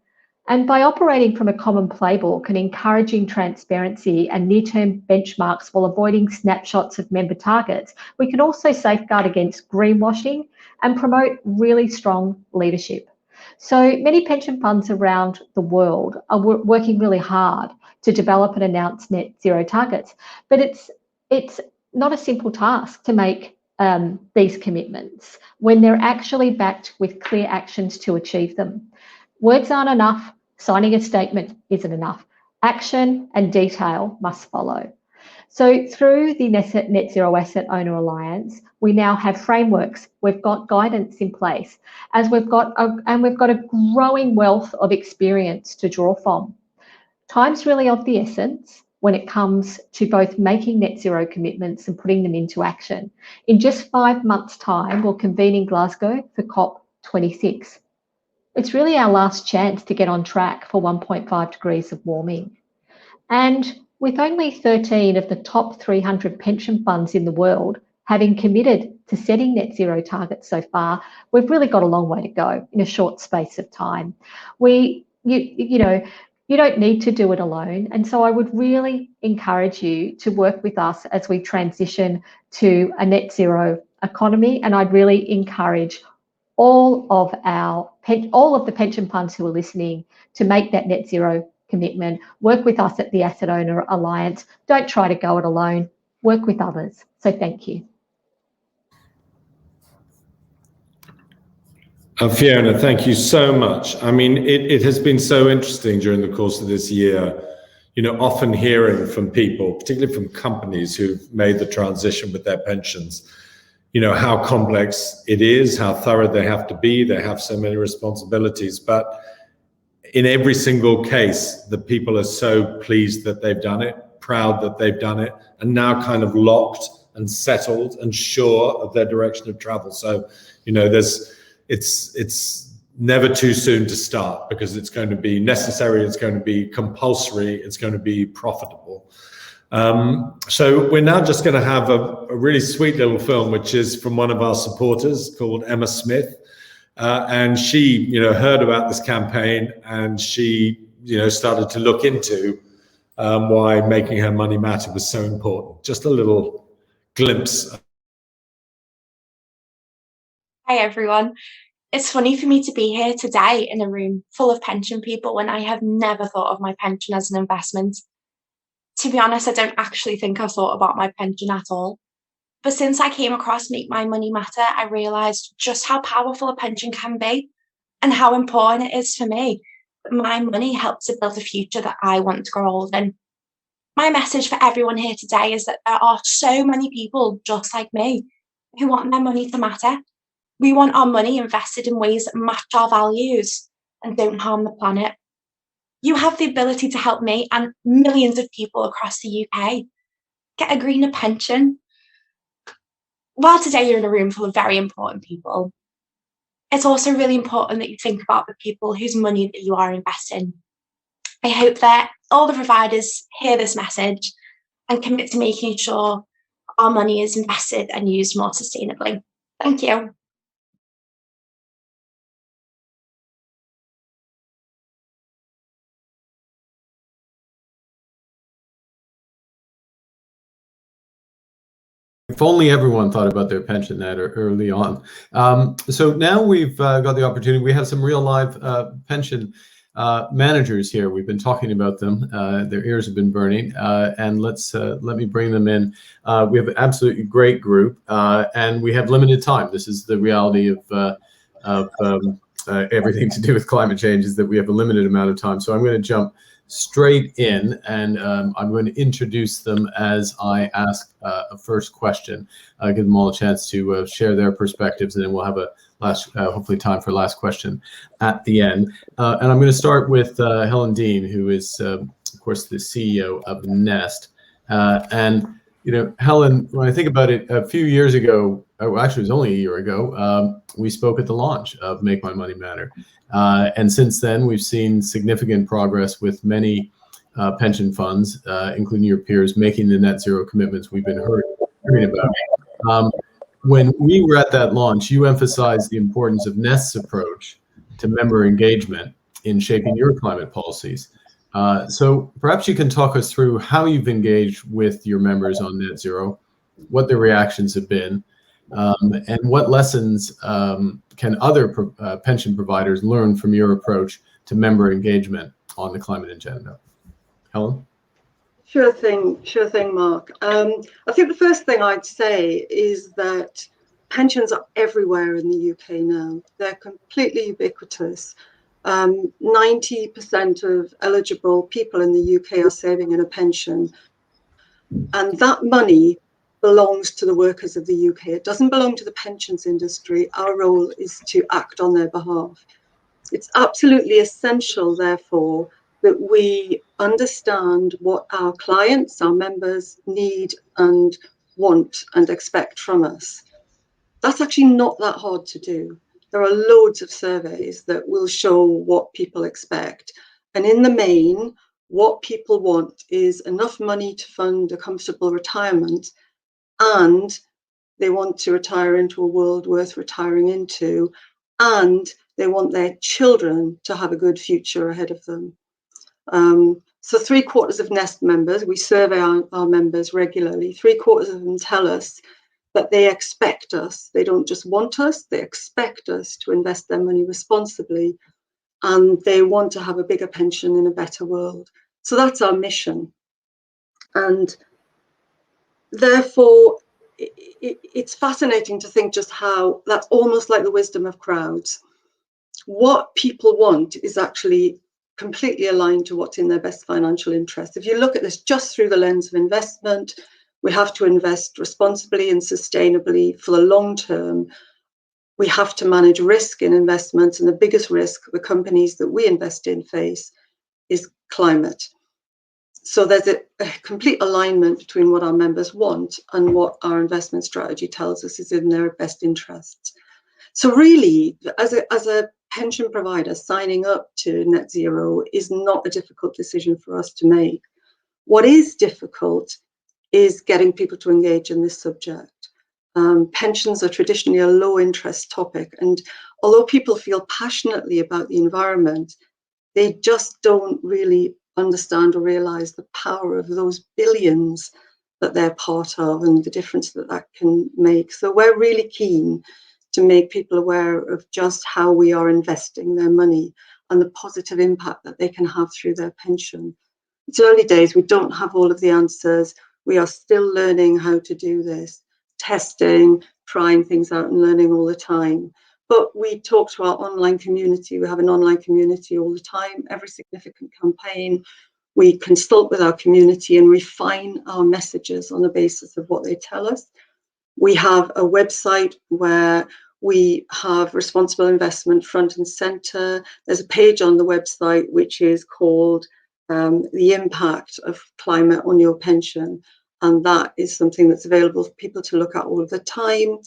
L: And by operating from a common playbook and encouraging transparency and near-term benchmarks while avoiding snapshots of member targets, we can also safeguard against greenwashing and promote really strong leadership. So many pension funds around the world are working really hard to develop and announce net zero targets, but it's not a simple task to make these commitments when they're actually backed with clear actions to achieve them. Words aren't enough, signing a statement isn't enough. Action and detail must follow. So through the Net Zero Asset Owner Alliance, we now have frameworks. We've got guidance in place, as we've got a growing wealth of experience to draw from. Time's really of the essence when it comes to both making net zero commitments and putting them into action. In just 5 months' time, we'll convene in Glasgow for COP26. It's really our last chance to get on track for 1.5 degrees of warming. And with only 13 of the top 300 pension funds in the world having committed to setting net zero targets so far, we've really got a long way to go in a short space of time. You don't need to do it alone. And so I would really encourage you to work with us as we transition to a net zero economy. And I'd really encourage all of the pension funds who are listening to make that net zero commitment. Work with us at the Asset Owner Alliance. Don't try to go it alone. Work with others. So thank you.
A: Fiona, thank you so much. I mean, it has been so interesting during the course of this year, often hearing from people, particularly from companies who've made the transition with their pensions, how complex it is, how thorough they have to be. They have so many responsibilities, but in every single case, the people are so pleased that they've done it, proud that they've done it, and now kind of locked and settled and sure of their direction of travel. So, you know, it's never too soon to start, because it's going to be necessary, it's going to be compulsory, it's going to be profitable. So we're now just going to have a really sweet little film, which is from one of our supporters called Emma Smith. And she, you know, heard about this campaign, and she, you know, started to look into why making her money matter was so important. Just a little glimpse.
M: Hi everyone. It's funny for me to be here today in a room full of pension people when I have never thought of my pension as an investment. To be honest, I don't actually think I've thought about my pension at all. But since I came across Make My Money Matter, I realised just how powerful a pension can be and how important it is for me that my money helps to build a future that I want to grow old in. My message for everyone here today is that there are so many people just like me who want their money to matter. We want our money invested in ways that match our values and don't harm the planet. You have the ability to help me and millions of people across the UK get a greener pension. While today you're in a room full of very important people, it's also really important that you think about the people whose money that you are investing. I hope that all the providers hear this message and commit to making sure our money is invested and used more sustainably. Thank you.
B: If only everyone thought about their pension that early on. So now we've got the opportunity. We have some real live pension managers here. We've been talking about them. Their ears have been burning. And let me bring them in. We have an absolutely great group, and we have limited time. This is the reality of everything to do with climate change, is that we have a limited amount of time. So I'm going to jump straight in, and I'm going to introduce them as I ask a first question. Give them all a chance to share their perspectives, and then we'll have a last, hopefully time for last question at the end. And I'm going to start with Helen Dean, who is, of course, the CEO of Nest. And, you know, Helen, when I think about it, a few years ago, actually it was only a year ago, we spoke at the launch of Make My Money Matter. And since then, we've seen significant progress with many pension funds, including your peers, making the net zero commitments we've been hearing about. When we were at that launch, you emphasized the importance of Nest's approach to member engagement in shaping your climate policies. So perhaps you can talk us through how you've engaged with your members on net zero, what their reactions have been, and what lessons can other pension providers learn from your approach to member engagement on the climate agenda? Helen?
N: Sure thing, Mark. I think the first thing I'd say is that pensions are everywhere in the UK now. They're completely ubiquitous. 90% of eligible people in the UK are saving in a pension. And that money belongs to the workers of the UK. It doesn't belong to the pensions industry. Our role is to act on their behalf. It's absolutely essential, therefore, that we understand what our clients, our members need and want and expect from us. That's actually not that hard to do. There are loads of surveys that will show what people expect. And in the main, what people want is enough money to fund a comfortable retirement, and they want to retire into a world worth retiring into, and they want their children to have a good future ahead of them. So 3/4 of Nest members, we survey our members regularly, 3/4 of them tell us that they expect us. They don't just want us, they expect us to invest their money responsibly, and they want to have a bigger pension in a better world. So that's our mission. And therefore, it's fascinating to think just how that's almost like the wisdom of crowds. What people want is actually completely aligned to what's in their best financial interest. If you look at this just through the lens of investment, we have to invest responsibly and sustainably for the long term. We have to manage risk in investments, and the biggest risk the companies that we invest in face is climate. So there's a complete alignment between what our members want and what our investment strategy tells us is in their best interests. So really, as a pension provider, signing up to net zero is not a difficult decision for us to make. What is difficult is getting people to engage in this subject. Pensions are traditionally a low interest topic, and although people feel passionately about the environment, they just don't really understand or realize the power of those billions that they're part of and the difference that that can make. So we're really keen to make people aware of just how we are investing their money and the positive impact that they can have through their pension. It's early days, we don't have all of the answers. We are still learning how to do this, testing, trying things out and learning all the time. But we talk to our online community. We have an online community all the time. Every significant campaign, we consult with our community and refine our messages on the basis of what they tell us. We have a website where we have responsible investment front and center. There's a page on the website which is called the impact of climate on your pension. And that is something that's available for people to look at all of the time.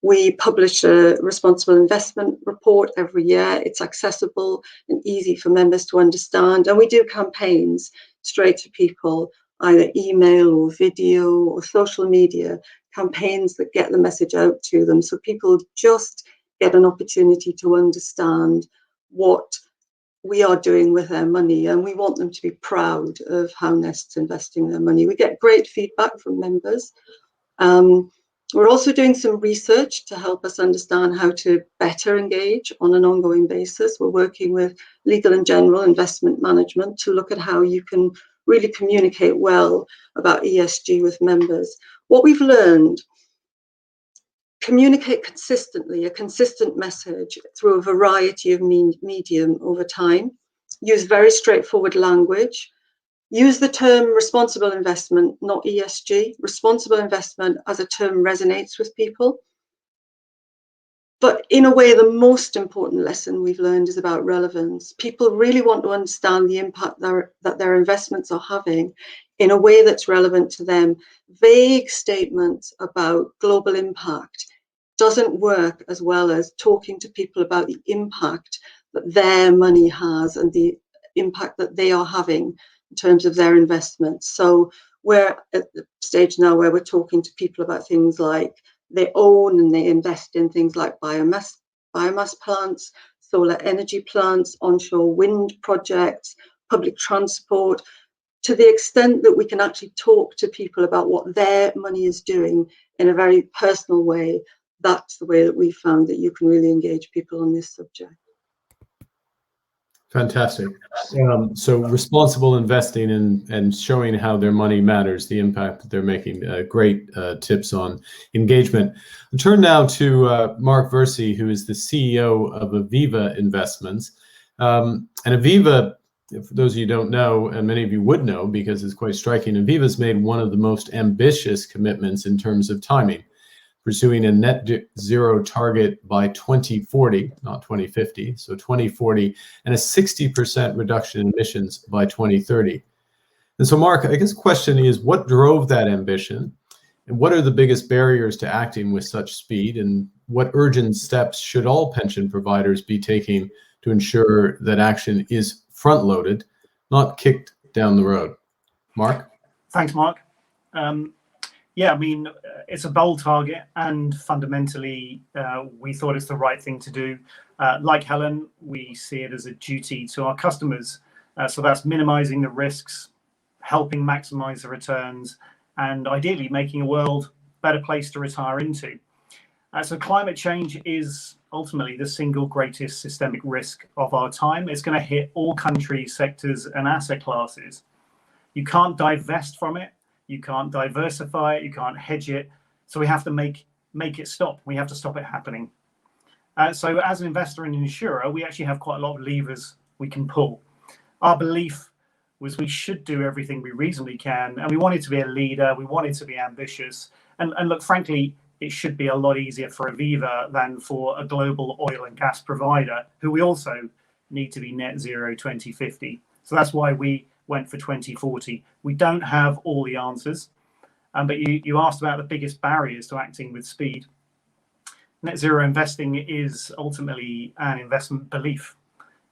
N: We publish a responsible investment report every year. It's accessible and easy for members to understand. And we do campaigns straight to people, either email or video or social media, campaigns that get the message out to them. So people just get an opportunity to understand what we are doing with their money, and we want them to be proud of how Nest's investing their money. We get great feedback from members. We're also doing some research to help us understand how to better engage on an ongoing basis. We're working with Legal and General Investment Management to look at how you can really communicate well about ESG with members. What we've learned: communicate consistently, a consistent message through a variety of medium over time. Use very straightforward language. Use the term responsible investment, not ESG. Responsible investment as a term resonates with people. But in a way, the most important lesson we've learned is about relevance. People really want to understand the impact that their investments are having in a way that's relevant to them. Vague statements about global impact doesn't work as well as talking to people about the impact that their money has and the impact that they are having in terms of their investments. So we're at the stage now where we're talking to people about things like they own and they invest in things like biomass plants, solar energy plants, onshore wind projects, public transport, to the extent that we can actually talk to people about what their money is doing in a very personal way. That's the way that we found that you can really engage people on this subject.
B: Fantastic. So responsible investing and showing how their money matters, the impact that they're making, great tips on engagement. I'll turn now to Mark Versey, who is the CEO of Aviva Investments. And Aviva, for those of you who don't know, and many of you would know because it's quite striking, Aviva's made one of the most ambitious commitments in terms of timing, pursuing a net zero target by 2040, not 2050, so 2040, and a 60% reduction in emissions by 2030. And so, Mark, I guess the question is, what drove that ambition? And what are the biggest barriers to acting with such speed? And what urgent steps should all pension providers be taking to ensure that action is front-loaded, not kicked down the road? Mark?
O: Thanks, Mark. Yeah, I mean, it's a bold target, and fundamentally, we thought it's the right thing to do. Like Helen, we see it as a duty to our customers. So that's minimizing the risks, helping maximize the returns, and ideally making a world a better place to retire into. So climate change is ultimately the single greatest systemic risk of our time. It's going to hit all countries, sectors, and asset classes. You can't divest from it. You can't diversify it, you can't hedge it. So we have to make it stop. We have to stop it happening. So as an investor and an insurer, we actually have quite a lot of levers we can pull. Our belief was we should do everything we reasonably can, and we wanted to be a leader, we wanted to be ambitious. And look, frankly, it should be a lot easier for Aviva than for a global oil and gas provider, who we also need to be net zero 2050. So that's why we went for 2040. We don't have all the answers, but you asked about the biggest barriers to acting with speed. Net zero investing is ultimately an investment belief.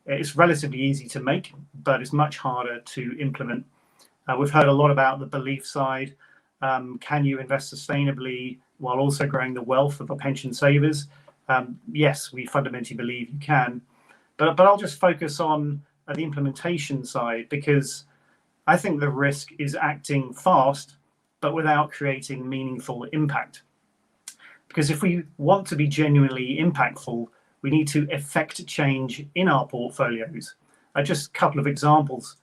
O: It's relatively easy to make, but it's much harder to implement. We've heard a lot about the belief side. Can you invest sustainably while also growing the wealth of our pension savers? Yes, we fundamentally believe you can. But I'll just focus on the implementation side, because I think the risk is acting fast, but without creating meaningful impact. Because if we want to be genuinely impactful, we need to effect change in our portfolios. Just a couple of examples.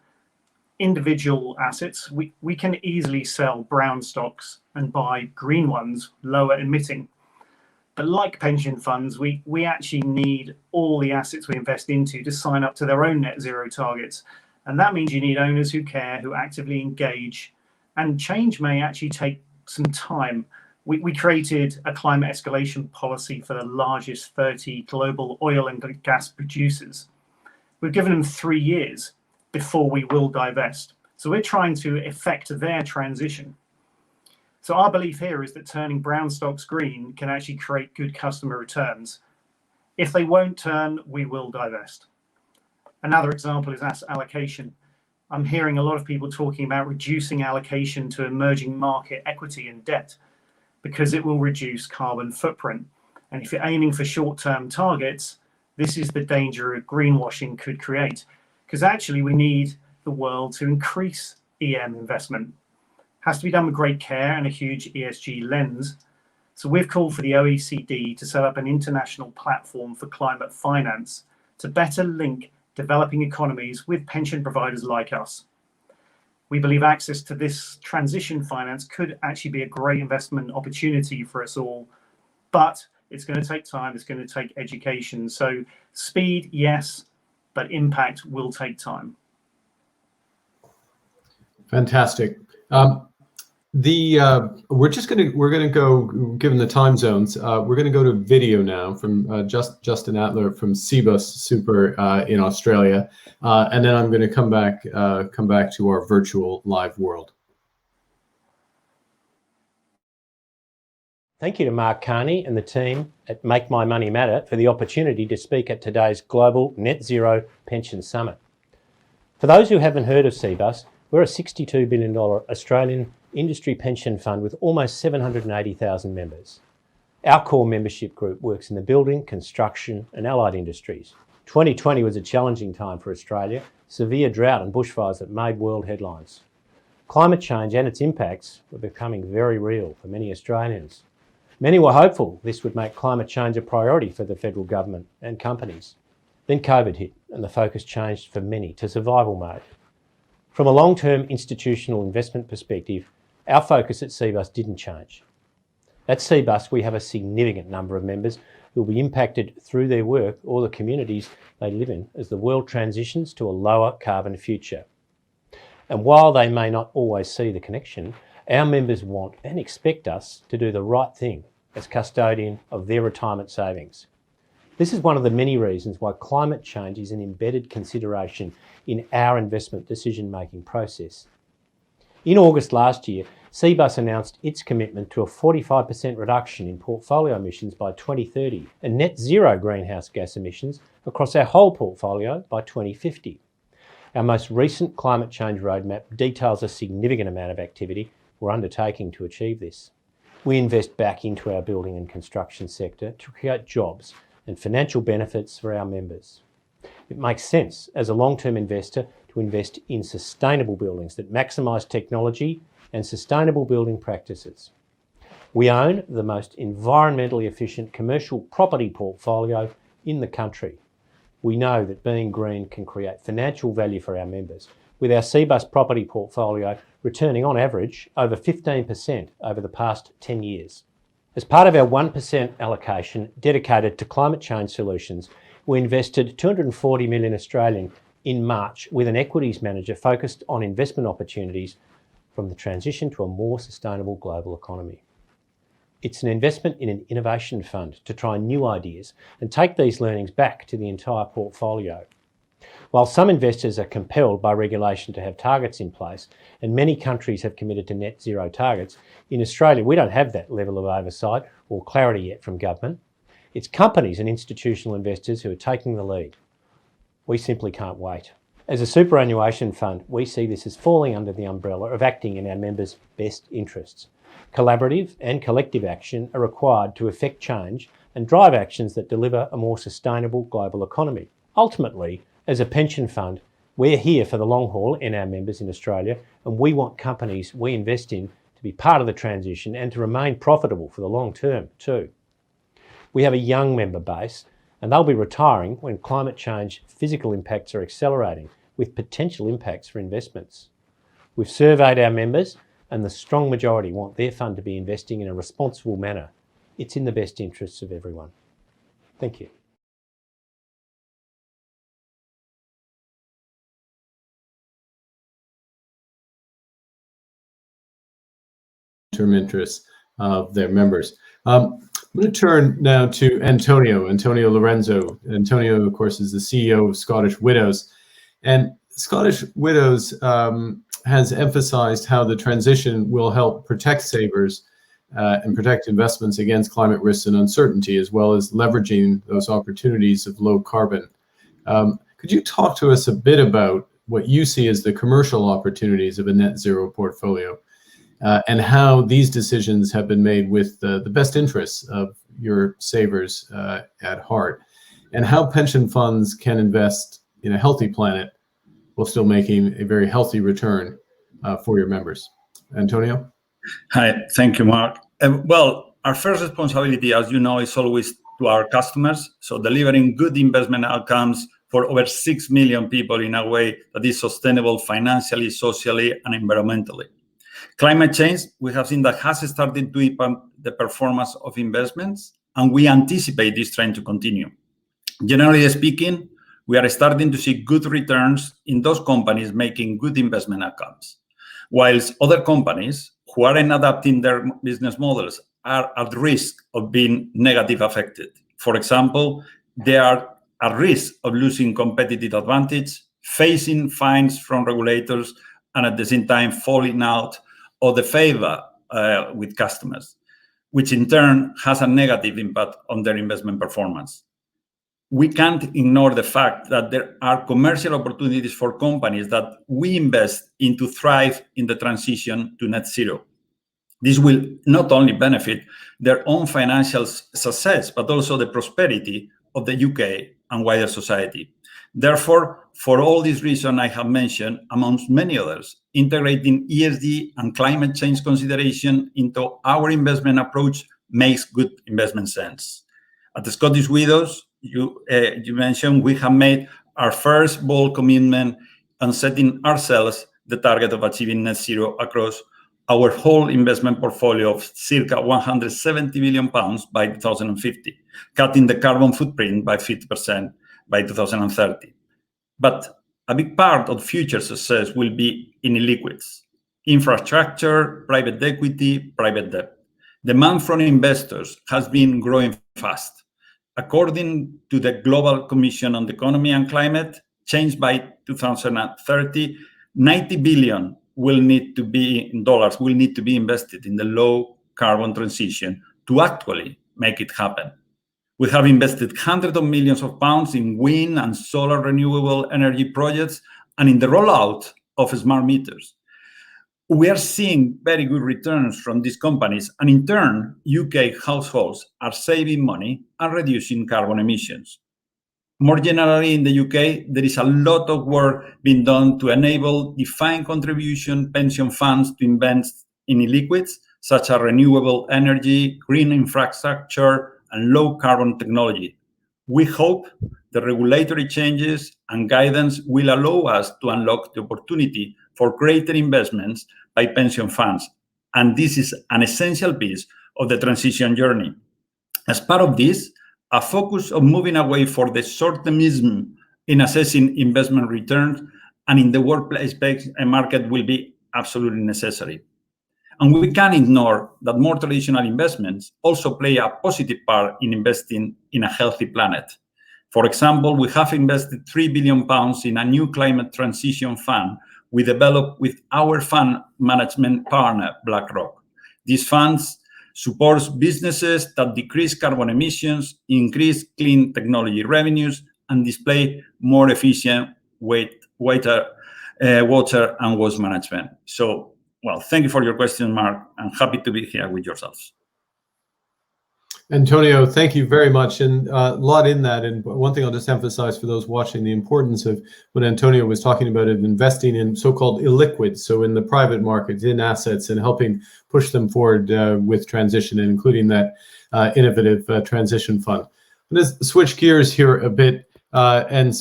O: Individual assets, we can easily sell brown stocks and buy green ones, lower emitting. But like pension funds, we actually need all the assets we invest into to sign up to their own net zero targets. And that means you need owners who care, who actively engage, and change may actually take some time. We created a climate escalation policy for the largest 30 global oil and gas producers. We've given them 3 years before we will divest. So we're trying to effect their transition. So our belief here is that turning brown stocks green can actually create good customer returns. If they won't turn, we will divest. Another example is asset allocation. I'm hearing a lot of people talking about reducing allocation to emerging market equity and debt because it will reduce carbon footprint. And if you're aiming for short-term targets, this is the danger of greenwashing could create, because actually we need the world to increase EM investment. Has to be done with great care and a huge ESG lens. So we've called for the OECD to set up an international platform for climate finance to better link developing economies with pension providers like us. We believe access to this transition finance could actually be a great investment opportunity for us all, but it's going to take time, it's going to take education. So speed, yes, but impact will take time.
B: Fantastic. We're gonna go, given the time zones, we're gonna go to video now from Justin Adler from Cbus Super in Australia, and then I'm going to come back to our virtual live world.
P: Thank you to Mark Carney and the team at Make My Money Matter for the opportunity to speak at today's Global Net Zero Pension Summit. For those who haven't heard of Cbus, we're a $62 billion Australian industry pension fund with almost 780,000 members. Our core membership group works in the building, construction and allied industries. 2020 was a challenging time for Australia, severe drought and bushfires that made world headlines. Climate change and its impacts were becoming very real for many Australians. Many were hopeful this would make climate change a priority for the federal government and companies. Then COVID hit and the focus changed for many to survival mode. From a long-term institutional investment perspective, our focus at Cbus didn't change. At Cbus, we have a significant number of members who will be impacted through their work or the communities they live in as the world transitions to a lower carbon future. And while they may not always see the connection, our members want and expect us to do the right thing as custodian of their retirement savings. This is one of the many reasons why climate change is an embedded consideration in our investment decision-making process. In August last year, Cbus announced its commitment to a 45% reduction in portfolio emissions by 2030 and net zero greenhouse gas emissions across our whole portfolio by 2050. Our most recent climate change roadmap details a significant amount of activity we're undertaking to achieve this. We invest back into our building and construction sector to create jobs and financial benefits for our members. It makes sense as a long-term investor to invest in sustainable buildings that maximise technology and sustainable building practices. We own the most environmentally efficient commercial property portfolio in the country. We know that being green can create financial value for our members, with our Cbus property portfolio returning on average over 15% over the past 10 years. As part of our 1% allocation dedicated to climate change solutions, we invested 240 million Australian in March with an equities manager focused on investment opportunities from the transition to a more sustainable global economy. It's an investment in an innovation fund to try new ideas and take these learnings back to the entire portfolio. While some investors are compelled by regulation to have targets in place, and many countries have committed to net zero targets, in Australia we don't have that level of oversight or clarity yet from government. It's companies and institutional investors who are taking the lead. We simply can't wait. As a superannuation fund, we see this as falling under the umbrella of acting in our members' best interests. Collaborative and collective action are required to effect change and drive actions that deliver a more sustainable global economy. Ultimately, as a pension fund, we're here for the long haul in our members in Australia, and we want companies we invest in to be part of the transition and to remain profitable for the long term too. We have a young member base, and they'll be retiring when climate change physical impacts are accelerating, with potential impacts for investments. We've surveyed our members, and the strong majority want their fund to be investing in a responsible manner. It's in the best interests of everyone. Thank you.
B: Term interests of their members. I'm going to turn now to Antonio Lorenzo. Antonio, of course, is the CEO of Scottish Widows. And Scottish Widows has emphasized how the transition will help protect savers and protect investments against climate risks and uncertainty, as well as leveraging those opportunities of low carbon. Could you talk to us a bit about what you see as the commercial opportunities of a net zero portfolio and how these decisions have been made with the best interests of your savers at heart, and how pension funds can invest in a healthy planet while still making a very healthy return for your members? Antonio?
Q: Hi, thank you, Mark. Well, our first responsibility, as you know, is always to our customers. So delivering good investment outcomes for over 6 million people in a way that is sustainable financially, socially, and environmentally. Climate change, we have seen that has started to impact the performance of investments, and we anticipate this trend to continue. Generally speaking, we are starting to see good returns in those companies making good investment outcomes, whilst other companies who aren't adapting their business models are at risk of being negatively affected. For example, they are at risk of losing competitive advantage, facing fines from regulators, and at the same time falling out of the favor with customers, which in turn has a negative impact on their investment performance. We can't ignore the fact that there are commercial opportunities for companies that we invest in to thrive in the transition to net zero. This will not only benefit their own financial success, but also the prosperity of the UK and wider society. Therefore, for all these reasons I have mentioned, amongst many others, integrating ESG and climate change consideration into our investment approach makes good investment sense. At the Scottish Widows, you mentioned we have made our first bold commitment on setting ourselves the target of achieving net zero across our whole investment portfolio of circa 170 billion pounds by 2050, cutting the carbon footprint by 50% by 2030. But a big part of future success will be in illiquids: infrastructure, private equity, private debt. Demand from investors has been growing fast. According to the Global Commission on the Economy and Climate Change, by 2030, 90 billion will need to be invested in the low carbon transition to actually make it happen. We have invested hundreds of millions of pounds in wind and solar renewable energy projects and in the rollout of smart meters. We are seeing very good returns from these companies, and in turn, UK households are saving money and reducing carbon emissions. More generally, in the UK, there is a lot of work being done to enable defined contribution pension funds to invest in illiquids, such as renewable energy, green infrastructure, and low carbon technology. We hope the regulatory changes and guidance will allow us to unlock the opportunity for greater investments by pension funds, and this is an essential piece of the transition journey. As part of this, a focus on moving away from the short-termism in assessing investment returns and in the workplace market will be absolutely necessary. And we can't ignore that more traditional investments also play a positive part in investing in a healthy planet. For example, we have invested £3 billion in a new climate transition fund we developed with our fund management partner, BlackRock. These funds support businesses that decrease carbon emissions, increase clean technology revenues, and display more efficient water and waste management. So, well, thank you for your question, Mark. I'm happy to be here with yourselves.
B: Antonio, thank you very much, and a lot in that. And one thing I'll just emphasize for those watching, the importance of what Antonio was talking about, of investing in so-called illiquids, so in the private markets, in assets, and helping push them forward with transition, and including that innovative transition fund. I'm going to switch gears here a bit and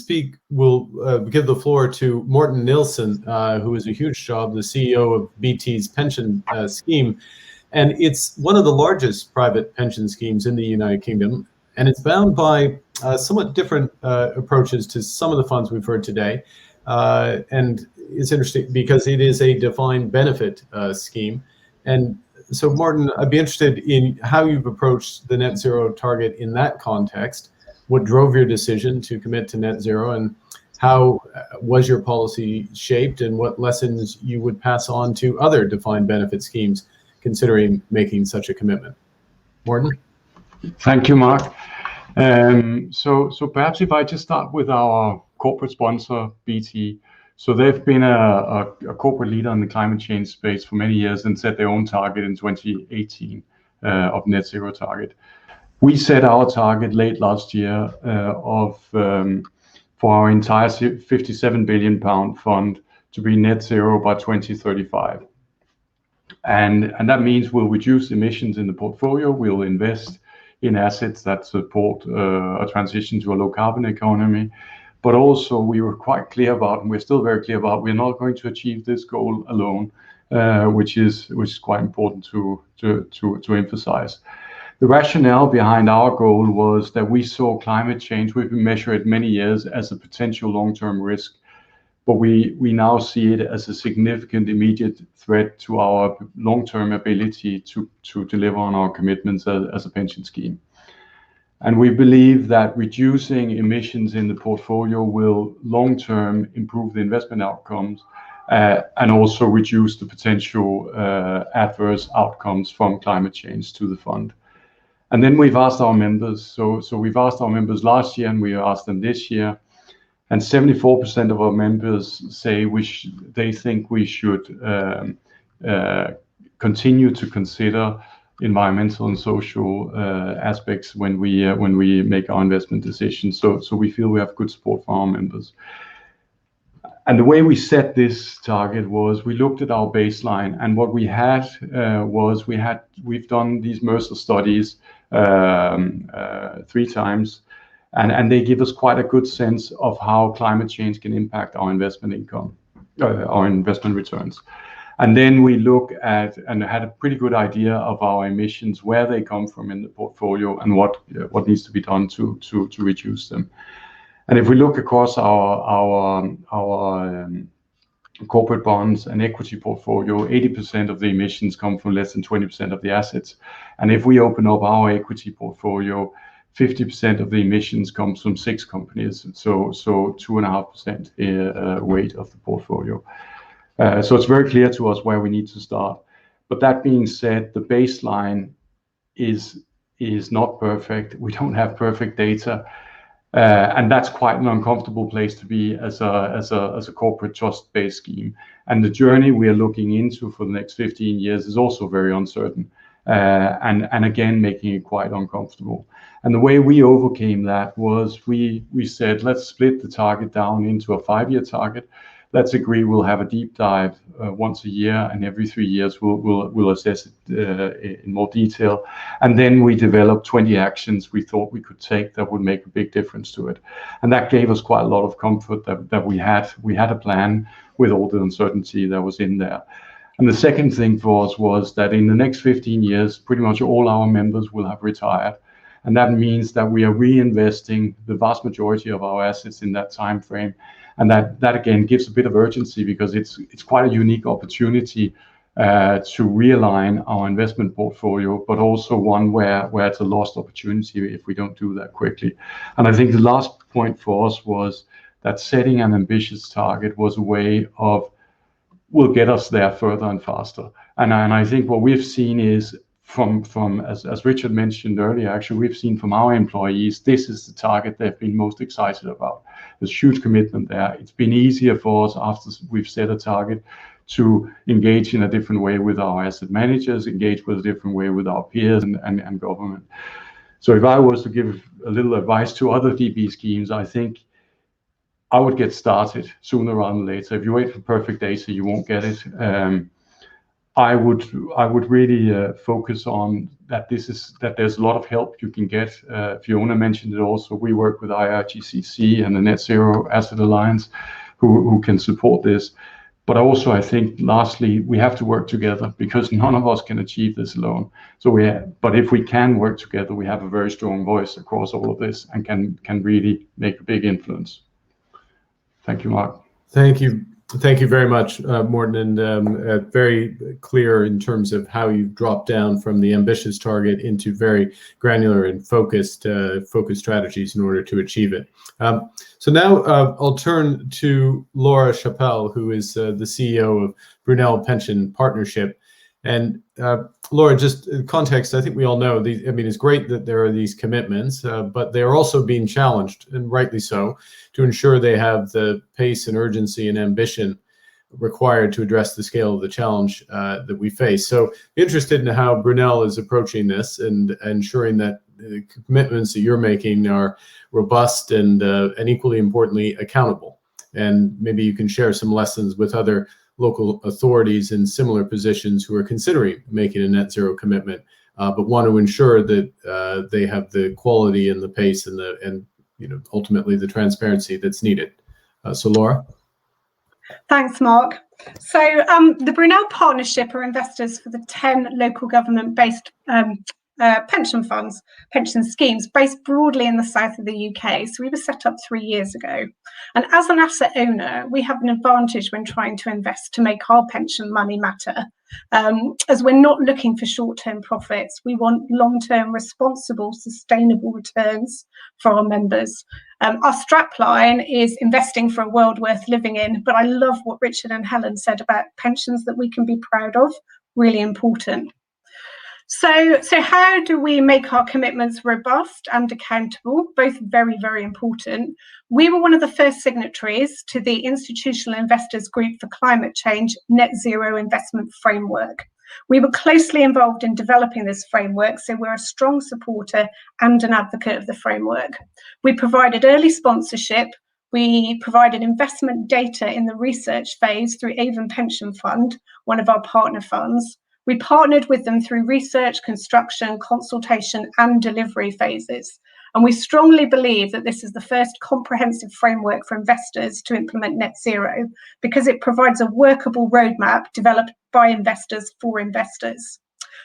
B: we'll give the floor to Morten Nielsen, who is a huge job, the CEO of BT's pension scheme. And it's one of the largest private pension schemes in the United Kingdom, and it's bound by somewhat different approaches to some of the funds we've heard today. And it's interesting because it is a defined benefit scheme. And so, Martin, I'd be interested in how you've approached the net zero target in that context. What drove your decision to commit to net zero, and how was your policy shaped, and what lessons you would pass on to other defined benefit schemes considering making such a commitment? Morten?
R: Thank you, Mark. So perhaps if I just start with our corporate sponsor, BT. So they've been a corporate leader in the climate change space for many years and set their own target in 2018 of net zero target. We set our target late last year for our entire £57 billion fund to be net zero by 2035. And that means we'll reduce emissions in the portfolio, we'll invest in assets that support a transition to a low carbon economy. But also we were quite clear about, and we're still very clear about, we're not going to achieve this goal alone, which is quite important to emphasize. The rationale behind our goal was that we saw climate change, we've been measuring it many years, as a potential long-term risk. But we now see it as a significant immediate threat to our long-term ability to deliver on our commitments as a pension scheme. And we believe that reducing emissions in the portfolio will long-term improve the investment outcomes and also reduce the potential adverse outcomes from climate change to the fund. And then we've asked our members, so we've asked our members last year and we asked them this year, and 74% of our members say they think we should continue to consider environmental and social aspects when we make our investment decisions. So we feel we have good support for our members. And the way we set this target was we looked at our baseline, and what we had was we've done these Mercer studies 3 times. And they give us quite a good sense of how climate change can impact our investment income, our investment returns. And then we look at and had a pretty good idea of our emissions, where they come from in the portfolio, and what needs to be done to reduce them. And if we look across our corporate bonds and equity portfolio, 80% of the emissions come from less than 20% of the assets. And if we open up our equity portfolio, 50% of the emissions comes from 6 companies, so 2.5% weight of the portfolio. So it's very clear to us where we need to start. But that being said, the baseline is not perfect. We don't have perfect data, and that's quite an uncomfortable place to be as a corporate trust-based scheme. And the journey we are looking into for the next 15 years is also very uncertain, and again making it quite uncomfortable. And the way we overcame that was we said, let's split the target down into a 5-year target. Let's agree we'll have a deep dive once a year, and every 3 years we'll assess it in more detail. And then we developed 20 actions we thought we could take that would make a big difference to it. And that gave us quite a lot of comfort that we had a plan with all the uncertainty that was in there. And the second thing for us was that in the next 15 years, pretty much all our members will have retired. And that means that we are reinvesting the vast majority of our assets in that time frame. And that again gives a bit of urgency, because it's quite a unique opportunity to realign our investment portfolio, but also one where it's a lost opportunity if we don't do that quickly. And I think the last point for us was that setting an ambitious target was a way of, will get us there further and faster. And I think what we've seen is from as Richard mentioned earlier, actually, we've seen from our employees, this is the target they've been most excited about. There's huge commitment there. It's been easier for us after we've set a target to engage in a different way with our asset managers, engage with a different way with our peers and government. So if I was to give a little advice to other DB schemes, I think I would get started sooner rather than later. If you wait for perfect data, you won't get it. I would really focus on that. There's a lot of help you can get. Fiona mentioned it also. We work with IRGCC and the Net Zero Asset Alliance, who can support this. But also, I think, lastly, we have to work together because none of us can achieve this alone. But if we can work together, we have a very strong voice across all of this and can really make a big influence. Thank you, Mark.
B: Thank you. Thank you very much, Morten, and very clear in terms of how you've dropped down from the ambitious target into very granular and focused strategies in order to achieve it. So now I'll turn to Laura Chappelle, who is the CEO of Brunel Pension Partnership. And Laura, just context, I think we all know, it's great that there are these commitments, but they're also being challenged, and rightly so, to ensure they have the pace and urgency and ambition required to address the scale of the challenge that we face. So interested in how Brunel is approaching this and ensuring that the commitments that you're making are robust and equally importantly, accountable. And maybe you can share some lessons with other local authorities in similar positions who are considering making a net zero commitment, but want to ensure that they have the quality and the pace and ultimately the transparency that's needed. So Laura.
S: Thanks, Mark. So the Brunel Partnership are investors for the 10 local government-based pension funds, pension schemes based broadly in the south of the UK. So we were set up 3 years ago. And as an asset owner, we have an advantage when trying to invest to make our pension money matter. As we're not looking for short-term profits, we want long-term, responsible, sustainable returns for our members. Our strapline is investing for a world worth living in, but I love what Richard and Helen said about pensions that we can be proud of, really important. So how do we make our commitments robust and accountable? Both very, very important. We were one of the first signatories to the Institutional Investors Group for Climate Change Net Zero Investment Framework. We were closely involved in developing this framework, so we're a strong supporter and an advocate of the framework. We provided early sponsorship. We provided investment data in the research phase through Aviva Pension Fund, one of our partner funds. We partnered with them through research, construction, consultation, and delivery phases. And we strongly believe that this is the first comprehensive framework for investors to implement net zero because it provides a workable roadmap developed by investors for investors.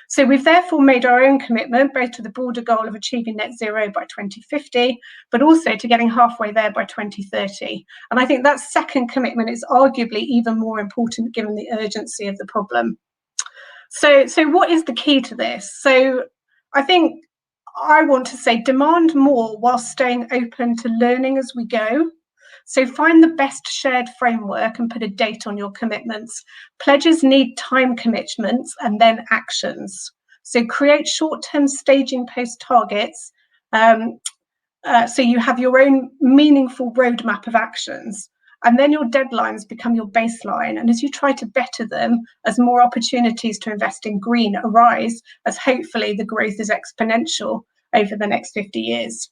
S: So we've therefore made our own commitment both to the broader goal of achieving net zero by 2050, but also to getting halfway there by 2030. And I think that second commitment is arguably even more important given the urgency of the problem. So what is the key to this? So I think I want to say demand more while staying open to learning as we go. So find the best shared framework and put a date on your commitments. Pledges need time commitments and then actions. So create short-term staging post targets so you have your own meaningful roadmap of actions. And then your deadlines become your baseline. And as you try to better them, as more opportunities to invest in green arise, as hopefully the growth is exponential over the next 50 years.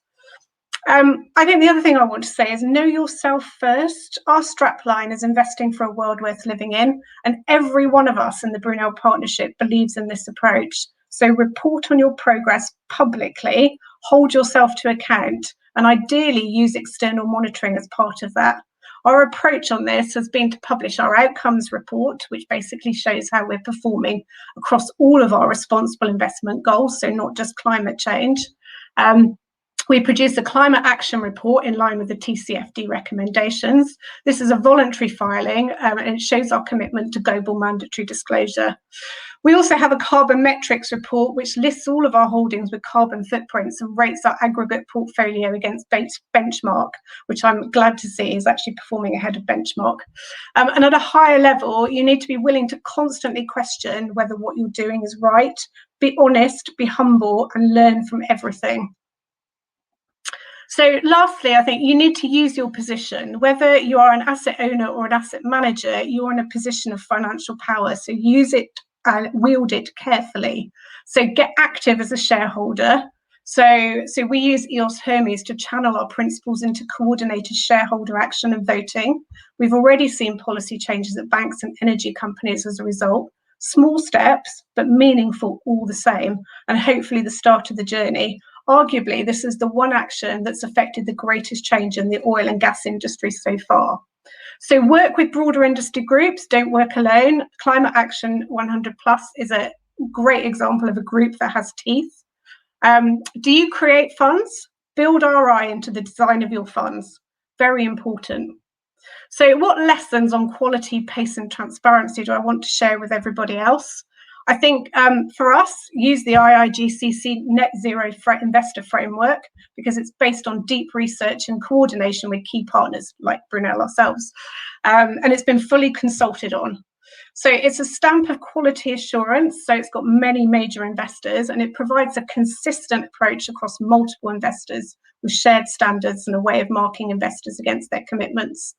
S: I think the other thing I want to say is know yourself first. Our strapline is investing for a world worth living in. And every one of us in the Brunel Partnership believes in this approach. So report on your progress publicly, hold yourself to account, and ideally use external monitoring as part of that. Our approach on this has been to publish our outcomes report, which basically shows how we're performing across all of our responsible investment goals, so not just climate change. We produce a climate action report in line with the TCFD recommendations. This is a voluntary filing and it shows our commitment to global mandatory disclosure. We also have a carbon metrics report which lists all of our holdings with carbon footprints and rates our aggregate portfolio against benchmark, which I'm glad to see is actually performing ahead of benchmark. And at a higher level, you need to be willing to constantly question whether what you're doing is right, be honest, be humble, and learn from everything. So lastly, I think you need to use your position. Whether you are an asset owner or an asset manager, you're in a position of financial power. So use it and wield it carefully. So get active as a shareholder. So we use EOS Hermes to channel our principles into coordinated shareholder action and voting. We've already seen policy changes at banks and energy companies as a result. Small steps, but meaningful all the same, and hopefully the start of the journey. Arguably, this is the one action that's affected the greatest change in the oil and gas industry so far. So work with broader industry groups, don't work alone. Climate Action 100 Plus is a great example of a group that has teeth. Do you create funds? Build RI into the design of your funds. Very important. So what lessons on quality, pace and transparency do I want to share with everybody else? I think for us, use the IIGCC Net Zero Investor Framework because it's based on deep research and coordination with key partners like Brunel ourselves. And it's been fully consulted on. So it's a stamp of quality assurance. So it's got many major investors and it provides a consistent approach across multiple investors with shared standards and a way of marking investors against their commitments.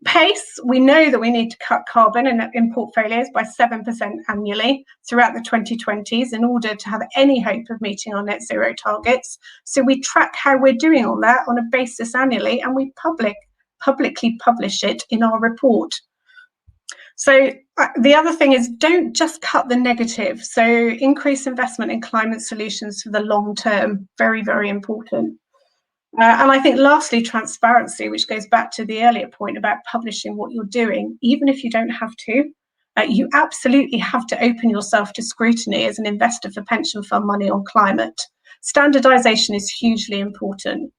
S: Pace, we know that we need to cut carbon in portfolios by 7% annually throughout the 2020s in order to have any hope of meeting our net zero targets. So we track how we're doing on that on a basis annually and we publicly publish it in our report. So the other thing is don't just cut the negative. So increase investment in climate solutions for the long term, very, very important. And I think lastly, transparency, which goes back to the earlier point about publishing what you're doing, even if you don't have to, you absolutely have to open yourself to scrutiny as an investor for pension fund money on climate. Standardization is hugely important.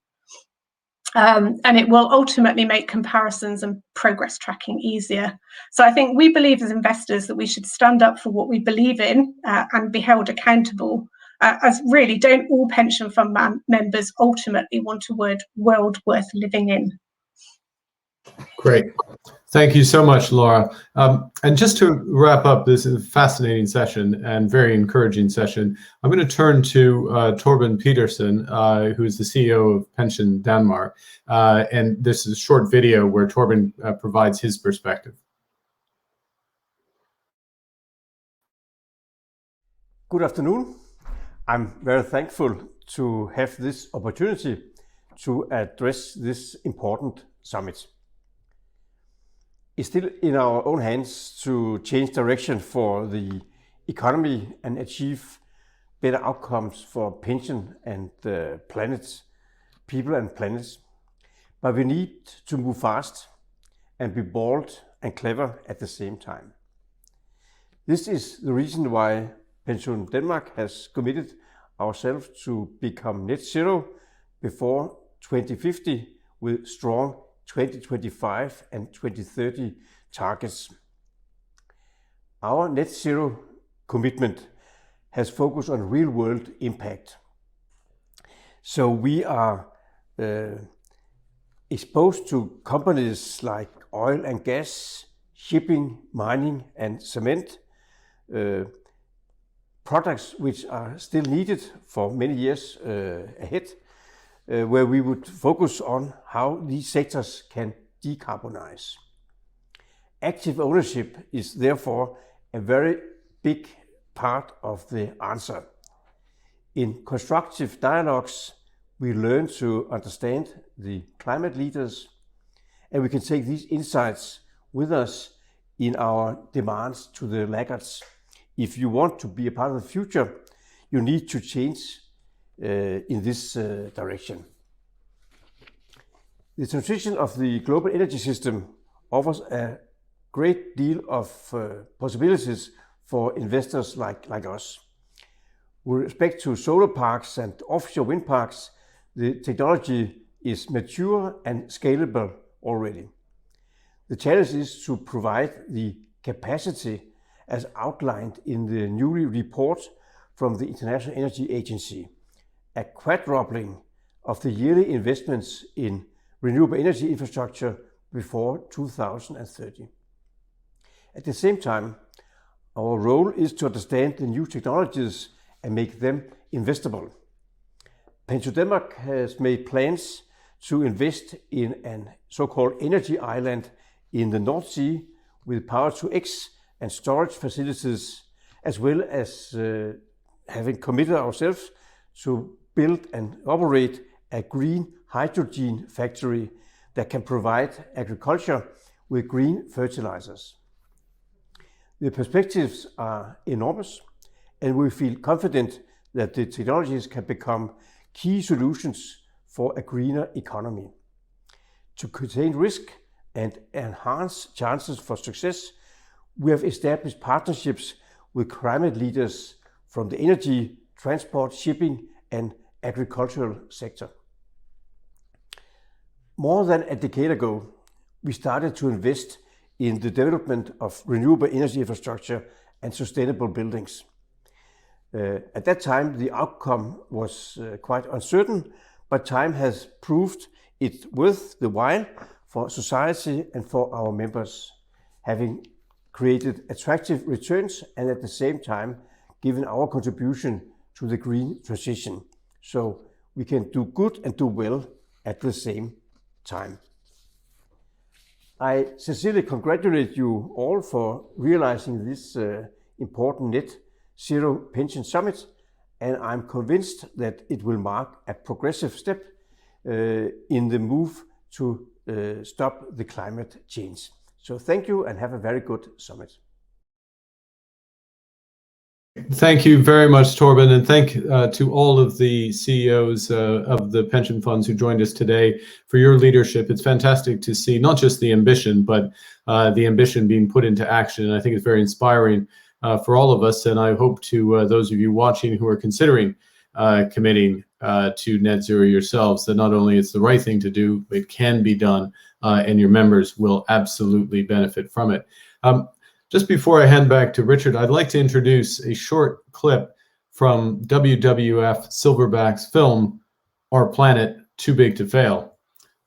S: And it will ultimately make comparisons and progress tracking easier. So I think we believe as investors that we should stand up for what we believe in and be held accountable. As really, don't all pension fund members ultimately want a world worth living in?
B: Great. Thank you so much, Laura. And just to wrap up this fascinating session and very encouraging session, I'm going to turn to Torben Petersen, who is the CEO of Pension Denmark. And this is a short video where Torben provides his perspective.
T: Good afternoon. I'm very thankful to have this opportunity to address this important summit. It's still in our own hands to change direction for the economy and achieve better outcomes for pension and planets, people and planets. But we need to move fast and be bold and clever at the same time. This is the reason why Pension Denmark has committed ourselves to become net zero before 2050 with strong 2025 and 2030 targets. Our net zero commitment has focused on real world impact. So we are exposed to companies like oil and gas, shipping, mining and cement, products which are still needed for many years ahead, where we would focus on how these sectors can decarbonize. Active ownership is therefore a very big part of the answer. In constructive dialogues, we learn to understand the climate leaders, and we can take these insights with us in our demands to the laggards. If you want to be a part of the future, you need to change in this direction. The transition of the global energy system offers a great deal of possibilities for investors like us. With respect to solar parks and offshore wind parks, The technology is mature and scalable already. The challenge is to provide the capacity as outlined in the newly report from the International Energy Agency, a quadrupling of the yearly investments in renewable energy infrastructure before 2030. At the same time, our role is to understand the new technologies and make them investable. Pension Denmark has made plans to invest in a so-called energy island in the North Sea with Power-to-X and storage facilities, as well as having committed ourselves to build and operate a green hydrogen factory that can provide agriculture with green fertilizers. The perspectives are enormous, and we feel confident that the technologies can become key solutions for a greener economy. To contain risk and enhance chances for success, we have established partnerships with climate leaders from the energy, transport, shipping, and agricultural sector. More than a decade ago, we started to invest in the development of renewable energy infrastructure and sustainable buildings. At that time, the outcome was quite uncertain, but time has proved it worth the while for society and for our members, having created attractive returns and at the same time given our contribution to the green transition. So we can do good and do well at the same time. I sincerely congratulate you all for realizing this important Net Zero Pension Summit, and I'm convinced that it will mark a progressive step in the move to stop the climate change. So thank you and have a very good summit.
B: Thank you very much, Torben, and thank to all of the CEOs of the pension funds who joined us today for your leadership. It's fantastic to see not just the ambition, but the ambition being put into action. And I think it's very inspiring for all of us. And I hope to those of you watching who are considering committing to net zero yourselves, that not only it's the right thing to do, it can be done, and your members will absolutely benefit from it. Just before I hand back to Richard, I'd like to introduce a short clip from WWF Silverback's film, Our Planet, Too Big to Fail.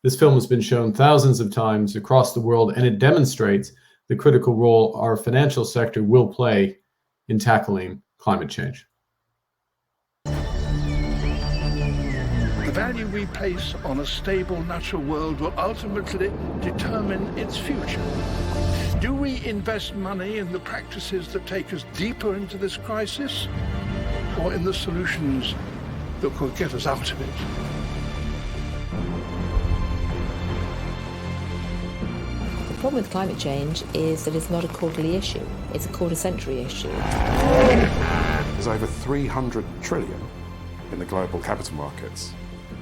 B: This film has been shown thousands of times across the world, and it demonstrates the critical role our financial sector will play in tackling climate change.
U: The value we place on a stable natural world will ultimately determine its future. Do we invest money in the practices that take us deeper into this crisis, or in the solutions that could get us out of it?
V: The problem with climate change is that it's not a quarterly issue, it's a quarter-century issue.
W: There's over 300 trillion in the global capital markets,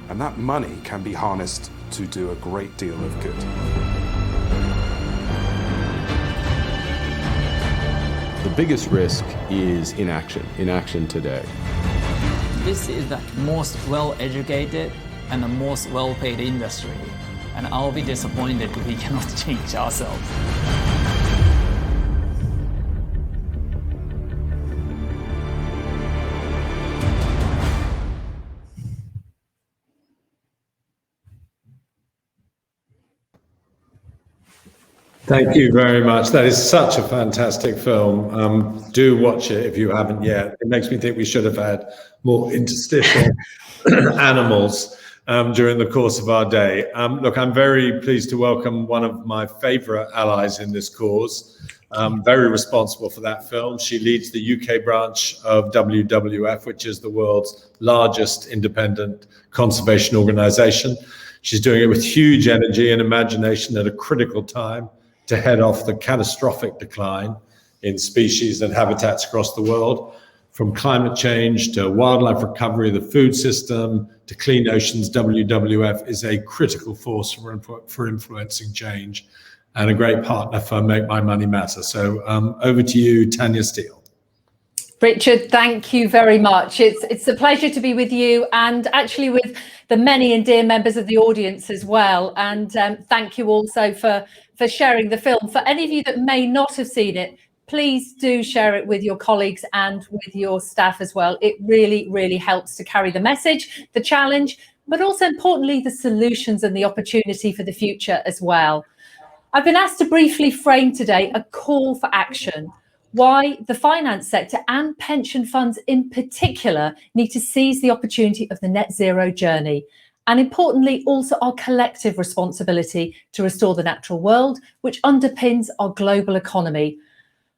W: and that money can be harnessed to do a great deal of good.
F: The biggest risk is inaction today.
X: This is the most well-educated and the most well-paid industry, and I'll be disappointed if we cannot change ourselves.
A: Thank you very much. That is such a fantastic film. Do watch it if you haven't yet. It makes me think we should have had more interstitial animals during the course of our day. Look, I'm very pleased to welcome one of my favorite allies in this cause, very responsible for that film. She leads the UK branch of WWF, which is the world's largest independent conservation organization. She's doing it with huge energy and imagination at a critical time to head off the catastrophic decline in species and habitats across the world. From climate change to wildlife recovery, the food system, to clean oceans, WWF is a critical force for influencing change and a great partner for Make My Money Matter. So over to you, Tanya Steele.
E: Richard, thank you very much. It's a pleasure to be with you, and actually with the many and dear members of the audience as well. And thank you also for sharing the film. For any of you that may not have seen it, please do share it with your colleagues and with your staff as well. It really, really helps to carry the message, the challenge, but also importantly, the solutions and the opportunity for the future as well. I've been asked to briefly frame today a call for action. Why the finance sector and pension funds in particular need to seize the opportunity of the net zero journey, and importantly also our collective responsibility to restore the natural world, which underpins our global economy.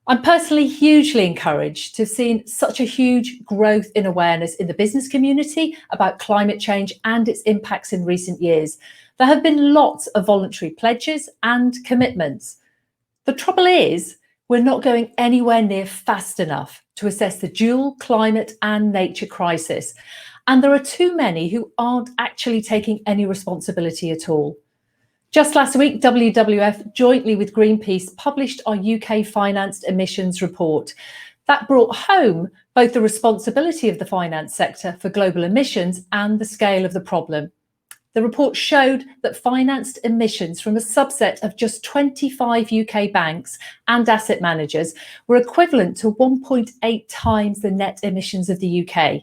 E: I'm personally hugely encouraged to have seen such a huge growth in awareness in the business community about climate change and its impacts in recent years. There have been lots of voluntary pledges and commitments. The trouble is, we're not going anywhere near fast enough to assess the dual climate and nature crisis. And there are too many who aren't actually taking any responsibility at all. Just last week, WWF, jointly with Greenpeace, published our UK financed emissions report. That brought home both the responsibility of the finance sector for global emissions and the scale of the problem. The report showed that financed emissions from a subset of just 25 UK banks and asset managers were equivalent to 1.8 times the net emissions of the UK.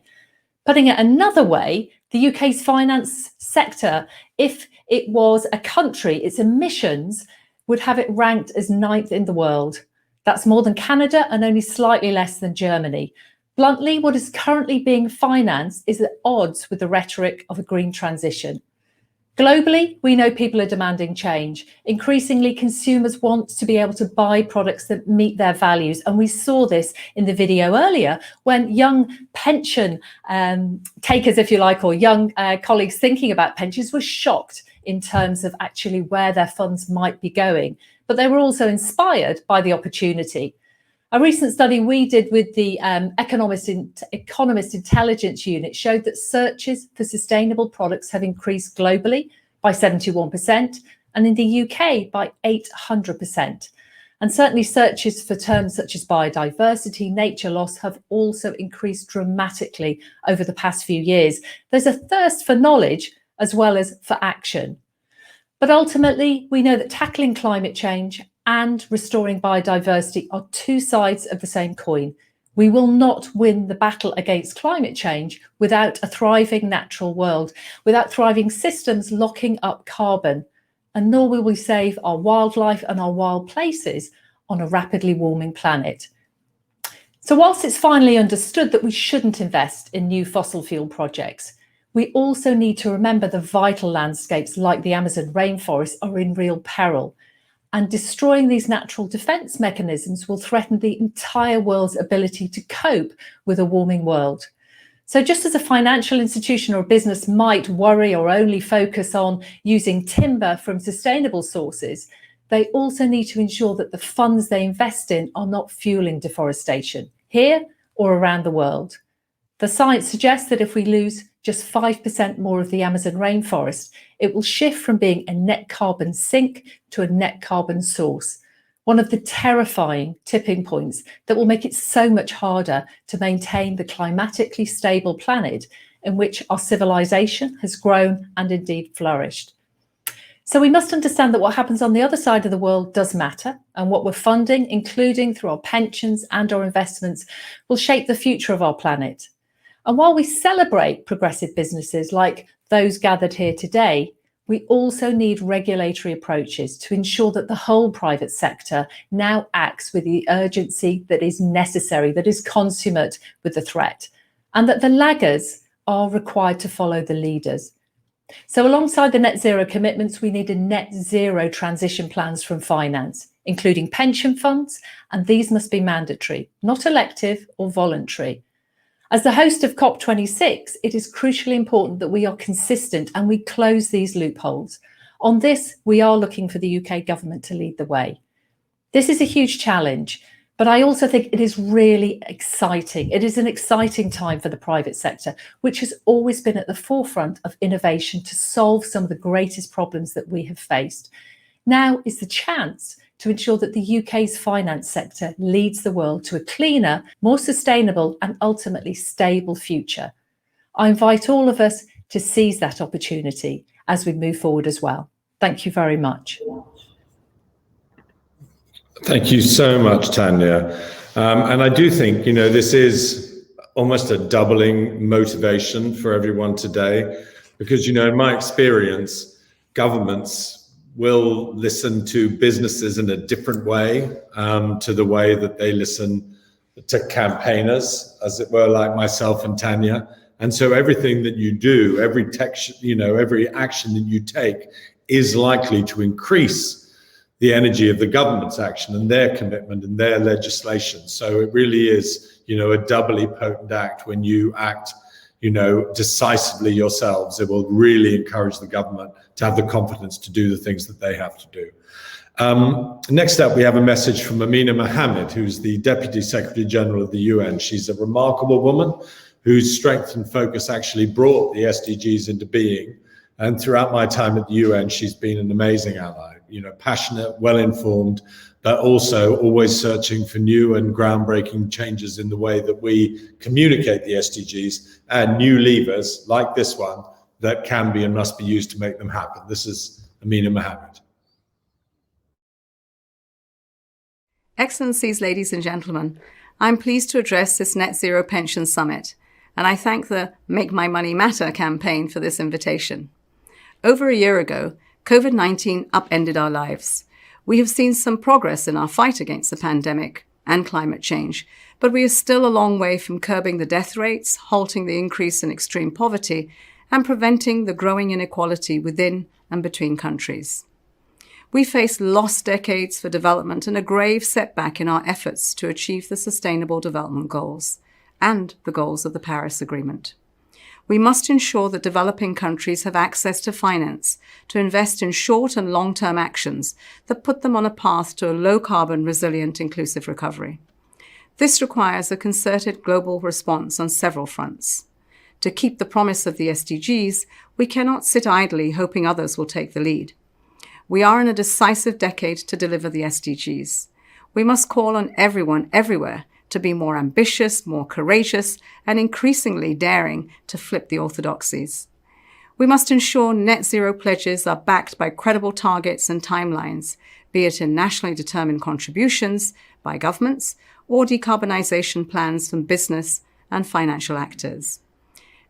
E: Putting it another way, the UK's finance sector, if it was a country, its emissions would have it ranked as 9th in the world. That's more than Canada and only slightly less than Germany. Bluntly, what is currently being financed is at odds with the rhetoric of a green transition. Globally, we know people are demanding change. Increasingly, consumers want to be able to buy products that meet their values. And we saw this in the video earlier when young pension takers, if you like, or young colleagues thinking about pensions were shocked in terms of actually where their funds might be going. But they were also inspired by the opportunity. A recent study we did with the Economist Intelligence Unit showed that searches for sustainable products have increased globally by 71% and in the UK by 800%. And certainly searches for terms such as biodiversity, nature loss have also increased dramatically over the past few years. There's a thirst for knowledge as well as for action. But ultimately, we know that tackling climate change and restoring biodiversity are two sides of the same coin. We will not win the battle against climate change without a thriving natural world, without thriving systems locking up carbon, and nor will we save our wildlife and our wild places on a rapidly warming planet. So whilst it's finally understood that we shouldn't invest in new fossil fuel projects, we also need to remember the vital landscapes like the Amazon rainforest are in real peril. And destroying these natural defence mechanisms will threaten the entire world's ability to cope with a warming world. So just as a financial institution or a business might worry or only focus on using timber from sustainable sources, they also need to ensure that the funds they invest in are not fueling deforestation, here or around the world. The science suggests that if we lose just 5% more of the Amazon rainforest, it will shift from being a net carbon sink to a net carbon source. One of the terrifying tipping points that will make it so much harder to maintain the climatically stable planet in which our civilization has grown and indeed flourished. So we must understand that what happens on the other side of the world does matter, and what we're funding, including through our pensions and our investments, will shape the future of our planet. And while we celebrate progressive businesses like those gathered here today, we also need regulatory approaches to ensure that the whole private sector now acts with the urgency that is necessary, that is consummate with the threat, and that the laggers are required to follow the leaders. So alongside the net zero commitments, we need a net zero transition plans from finance, including pension funds, and these must be mandatory, not elective or voluntary. As the host of COP26, it is crucially important that we are consistent and we close these loopholes. On this, we are looking for the UK government to lead the way. This is a huge challenge, but I also think it is really exciting. It is an exciting time for the private sector, which has always been at the forefront of innovation to solve some of the greatest problems that we have faced. Now is the chance to ensure that the UK's finance sector leads the world to a cleaner, more sustainable and ultimately stable future. I invite all of us to seize that opportunity as we move forward as well. Thank you very much.
A: Thank you so much, Tanya. And I do think, this is almost a doubling motivation for everyone today, because, in my experience, governments will listen to businesses in a different way to the way that they listen to campaigners, as it were, like myself and Tanya. And so everything that you do, every action that you take is likely to increase the energy of the government's action and their commitment and their legislation. So it really is, a doubly potent act when you act decisively yourselves. It will really encourage the government to have the confidence to do the things that they have to do. Next up, we have a message from Amina Mohammed, who's the Deputy Secretary General of the UN. She's a remarkable woman whose strength and focus actually brought the SDGs into being. And throughout my time at the UN, she's been an amazing ally, passionate, well-informed, but also always searching for new and groundbreaking changes in the way that we communicate the SDGs and new levers like this one that can be and must be used to make them happen. This is Amina Mohammed.
D: Excellencies, ladies and gentlemen, I'm pleased to address this Net Zero Pension Summit, and I thank the Make My Money Matter campaign for this invitation. Over a year ago, COVID-19 upended our lives. We have seen some progress in our fight against the pandemic and climate change, but we are still a long way from curbing the death rates, halting the increase in extreme poverty, and preventing the growing inequality within and between countries. We face lost decades for development and a grave setback in our efforts to achieve the Sustainable Development Goals and the goals of the Paris Agreement. We must ensure that developing countries have access to finance to invest in short and long-term actions that put them on a path to a low-carbon, resilient, inclusive recovery. This requires a concerted global response on several fronts. To keep the promise of the SDGs, we cannot sit idly hoping others will take the lead. We are in a decisive decade to deliver the SDGs. We must call on everyone, everywhere, to be more ambitious, more courageous, and increasingly daring to flip the orthodoxies. We must ensure net zero pledges are backed by credible targets and timelines, be it in nationally determined contributions by governments or decarbonisation plans from business and financial actors.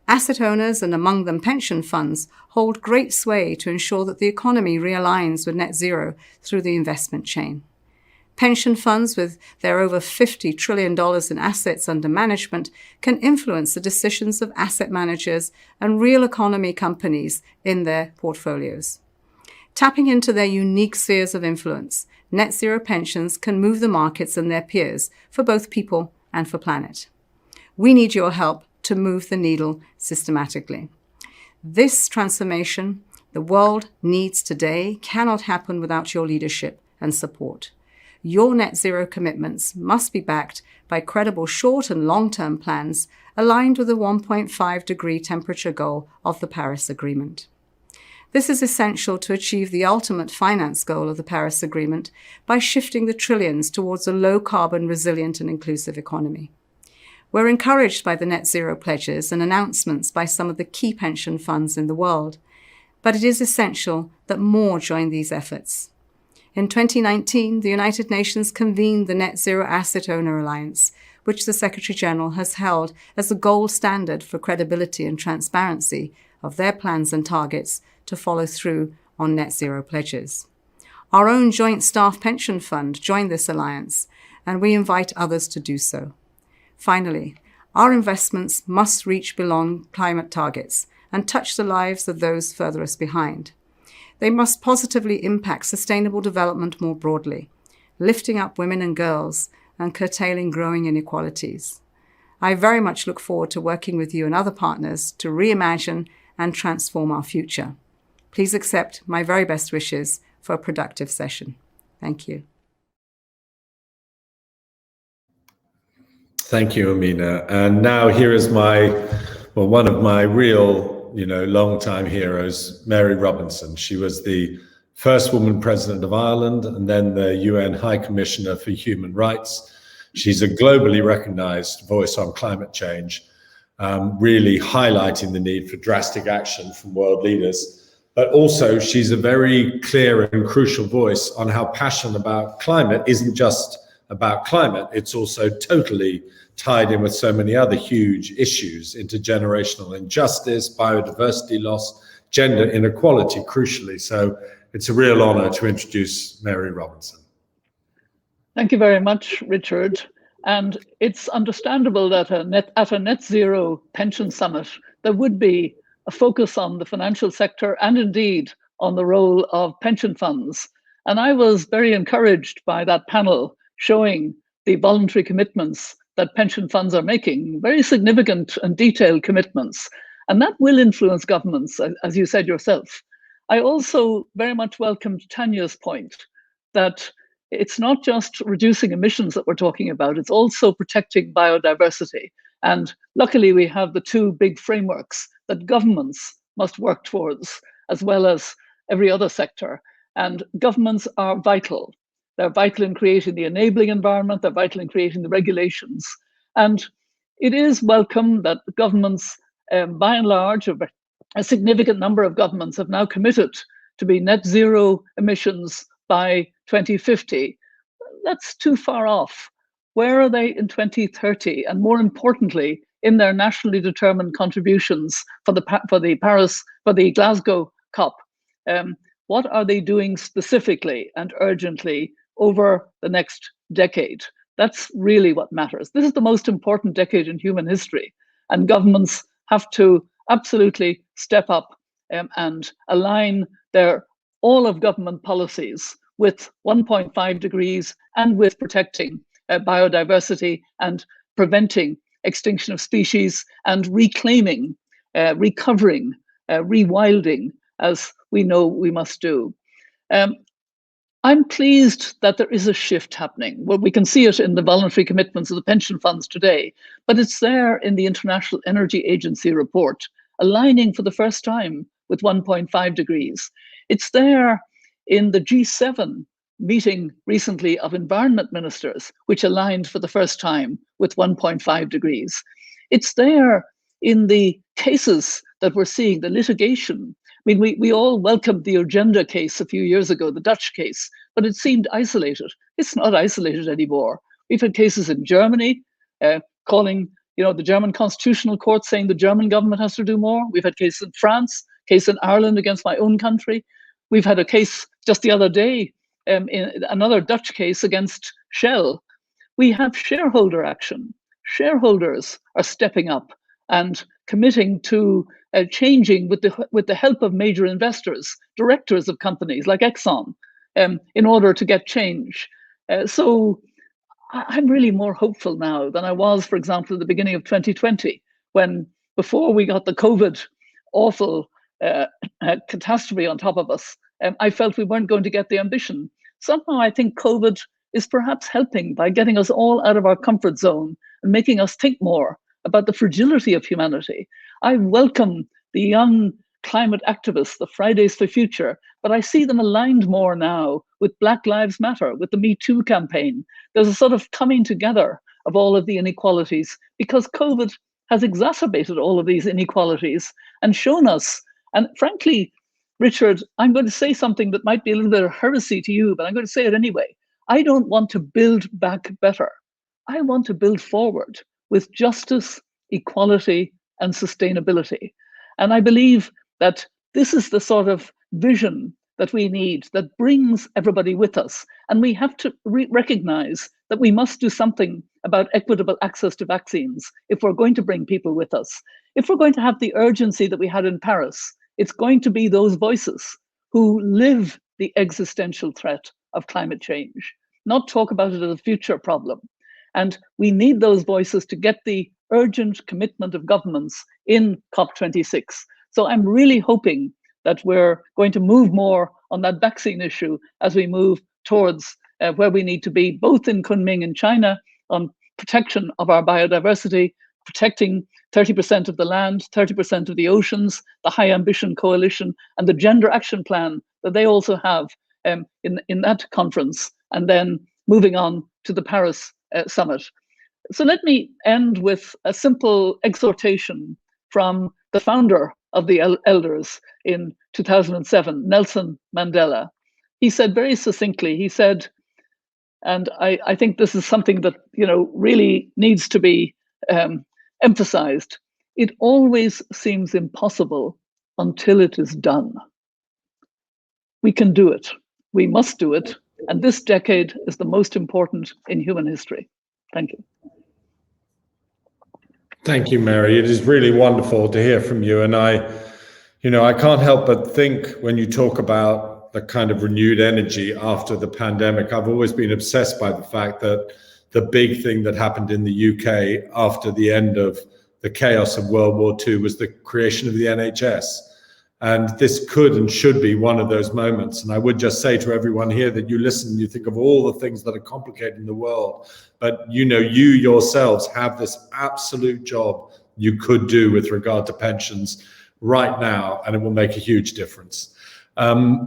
D: Asset owners, and among them pension funds, hold great sway to ensure that the economy realigns with net zero through the investment chain. Pension funds, with their over $50 trillion in assets under management, can influence the decisions of asset managers and real economy companies in their portfolios. Tapping into their unique spheres of influence, net zero pensions can move the markets and their peers for both people and for planet. We need your help to move the needle systematically. This transformation the world needs today cannot happen without your leadership and support. Your net zero commitments must be backed by credible short and long-term plans aligned with the 1.5-degree temperature goal of the Paris Agreement. This is essential to achieve the ultimate finance goal of the Paris Agreement by shifting the trillions towards a low-carbon, resilient and inclusive economy. We're encouraged by the net zero pledges and announcements by some of the key pension funds in the world, but it is essential that more join these efforts. In 2019, the United Nations convened the Net Zero Asset Owner Alliance, which the Secretary-General has held as the gold standard for credibility and transparency of their plans and targets to follow through on net zero pledges. Our own Joint Staff Pension Fund joined this alliance, and we invite others to do so. Finally, our investments must reach beyond climate targets and touch the lives of those furthest behind. They must positively impact sustainable development more broadly, lifting up women and girls and curtailing growing inequalities. I very much look forward to working with you and other partners to reimagine and transform our future. Please accept my very best wishes for a productive session. Thank you.
A: Thank you, Amina. And now here is one of my real, long-time heroes, Mary Robinson. She was the first woman president of Ireland, and then the UN High Commissioner for Human Rights. She's a globally recognized voice on climate change, really highlighting the need for drastic action from world leaders. But also she's a very clear and crucial voice on how passion about climate isn't just about climate, it's also totally tied in with so many other huge issues: intergenerational injustice, biodiversity loss, gender inequality, crucially. So it's a real honor to introduce Mary Robinson.
C: Thank you very much, Richard. And it's understandable that at a net zero pension summit, there would be a focus on the financial sector and indeed on the role of pension funds. And I was very encouraged by that panel showing the voluntary commitments that pension funds are making, very significant and detailed commitments. And that will influence governments, as you said yourself. I also very much welcomed Tanya's point that it's not just reducing emissions that we're talking about, it's also protecting biodiversity. And luckily we have the two big frameworks that governments must work towards, as well as every other sector. And governments are vital. They're vital in creating the enabling environment, they're vital in creating the regulations. And it is welcome that governments, by and large, a significant number of governments have now committed to be net zero emissions by 2050. That's too far off. Where are they in 2030? And more importantly, in their nationally determined contributions for the Glasgow COP, what are they doing specifically and urgently over the next decade? That's really what matters. This is the most important decade in human history, and governments have to absolutely step up and align all of government policies with 1.5 degrees and with protecting biodiversity and preventing extinction of species and reclaiming, recovering, rewilding, as we know we must do. I'm pleased that there is a shift happening. Well, we can see it in the voluntary commitments of the pension funds today, but it's there in the International Energy Agency report, aligning for the first time with 1.5 degrees. It's there in the G7 meeting recently of environment ministers, which aligned for the first time with 1.5 degrees. It's there in the cases that we're seeing, the litigation. I mean, we all welcomed the Agenda case a few years ago, the Dutch case, but it seemed isolated. It's not isolated anymore. We've had cases in Germany calling, the German Constitutional Court saying the German government has to do more. We've had cases in France, case in Ireland against my own country. We've had a case just the other day, in another Dutch case against Shell. We have shareholder action. Shareholders are stepping up and committing to changing with the help of major investors, directors of companies like Exxon, in order to get change. So I'm really more hopeful now than I was, for example, at the beginning of 2020, when before we got the COVID awful catastrophe on top of us, I felt we weren't going to get the ambition. Somehow I think COVID is perhaps helping by getting us all out of our comfort zone and making us think more about the fragility of humanity. I welcome the young climate activists, the Fridays for Future, but I see them aligned more now with Black Lives Matter, with the Me Too campaign. There's a sort of coming together of all of the inequalities, because COVID has exacerbated all of these inequalities and shown us, and frankly, Richard, I'm going to say something that might be a little bit of heresy to you, but I'm going to say it anyway. I don't want to build back better. I want to build forward with justice, equality, and sustainability. And I believe that this is the sort of vision that we need, that brings everybody with us. And we have to recognize that we must do something about equitable access to vaccines if we're going to bring people with us. If we're going to have the urgency that we had in Paris, it's going to be those voices who live the existential threat of climate change, not talk about it as a future problem. And we need those voices to get the urgent commitment of governments in COP26. So I'm really hoping that we're going to move more on that vaccine issue as we move towards where we need to be, both in Kunming in China on protection of our biodiversity, protecting 30% of the land, 30% of the oceans, the High Ambition Coalition, and the Gender Action Plan that they also have in that conference, and then moving on to the Paris summit. So let me end with a simple exhortation from the founder of the elders in 2007, Nelson Mandela. He said very succinctly, he said, and I think this is something that, you know, really needs to be emphasized. It always seems impossible until it is done. We can do it. We must do it. And this decade is the most important in human history. Thank you.
A: Thank you, Mary. It is really wonderful to hear from you. And I can't help but think when you talk about the kind of renewed energy after the pandemic, I've always been obsessed by the fact that the big thing that happened in the UK after the end of the chaos of World War II was the creation of the NHS. And this could and should be one of those moments. And I would just say to everyone here that you listen, you think of all the things that are complicated in the world, but you yourselves have this absolute job you could do with regard to pensions right now, and it will make a huge difference.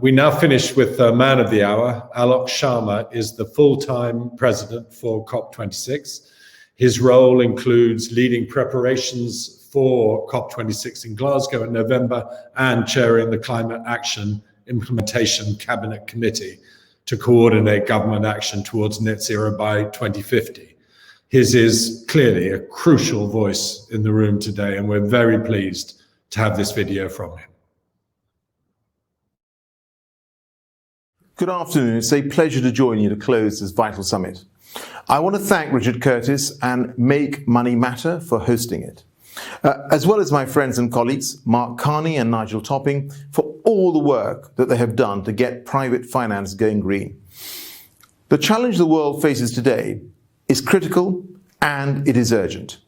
A: We now finish with the man of the hour. Alok Sharma is the full-time president for COP26. His role includes leading preparations for COP26 in Glasgow in November and chairing the Climate Action Implementation Cabinet Committee to coordinate government action towards net zero by 2050. His is clearly a crucial voice in the room today, and we're very pleased to have this video from him.
G: Good afternoon. It's a pleasure to join you to close this vital summit. I want to thank Richard Curtis and Make Money Matter for hosting it, as well as my friends and colleagues, Mark Carney and Nigel Topping, for all the work that they have done to get private finance going green. The challenge the world faces today is critical and it is urgent.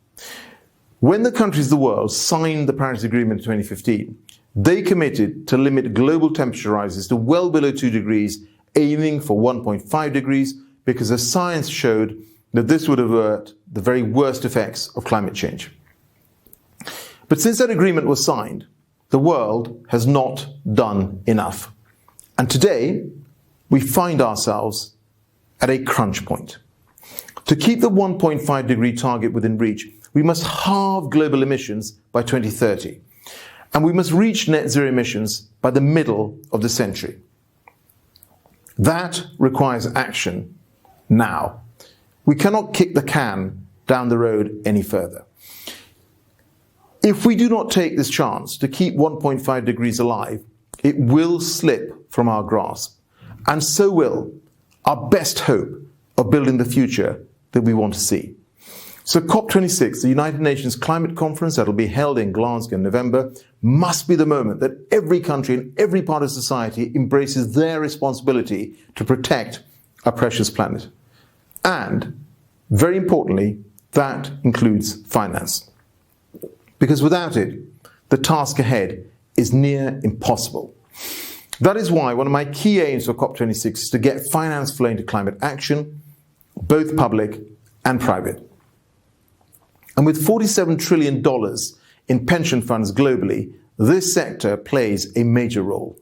G: When the countries of the world signed the Paris Agreement in 2015, they committed to limit global temperature rises to well below 2 degrees, aiming for 1.5 degrees, because the science showed that this would avert the very worst effects of climate change. But since that agreement was signed, the world has not done enough. And today, we find ourselves at a crunch point. To keep the 1.5 degree target within reach, we must halve global emissions by 2030. And we must reach net zero emissions by the middle of the century. That requires action now. We cannot kick the can down the road any further. If we do not take this chance to keep 1.5 degrees alive, it will slip from our grasp, and so will our best hope of building the future that we want to see. So COP26, the United Nations Climate Conference that will be held in Glasgow in November, must be the moment that every country and every part of society embraces their responsibility to protect our precious planet. And, very importantly, that includes finance. Because without it, the task ahead is near impossible. That is why one of my key aims for COP26 is to get finance flowing to climate action, both public and private. And with $47 trillion in pension funds globally, this sector plays a major role.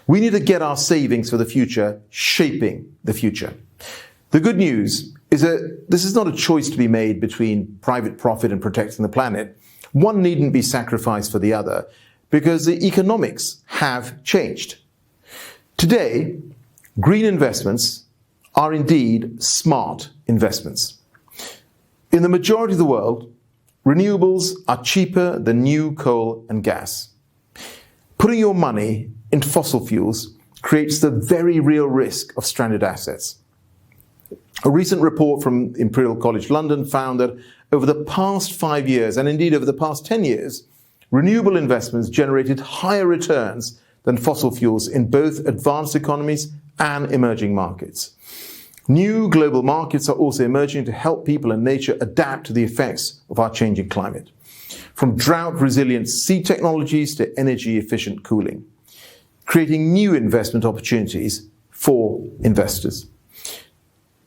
G: We need to get our savings for the future shaping the future. The good news is that this is not a choice to be made between private profit and protecting the planet. One needn't be sacrificed for the other, because the economics have changed. Today, green investments are indeed smart investments. In the majority of the world, renewables are cheaper than new coal and gas. Putting your money in fossil fuels creates the very real risk of stranded assets. A recent report from Imperial College London found that over the past 5 years, and indeed over the past 10 years, renewable investments generated higher returns than fossil fuels in both advanced economies and emerging markets. New global markets are also emerging to help people and nature adapt to the effects of our changing climate, from drought-resilient seed technologies to energy-efficient cooling, creating new investment opportunities for investors.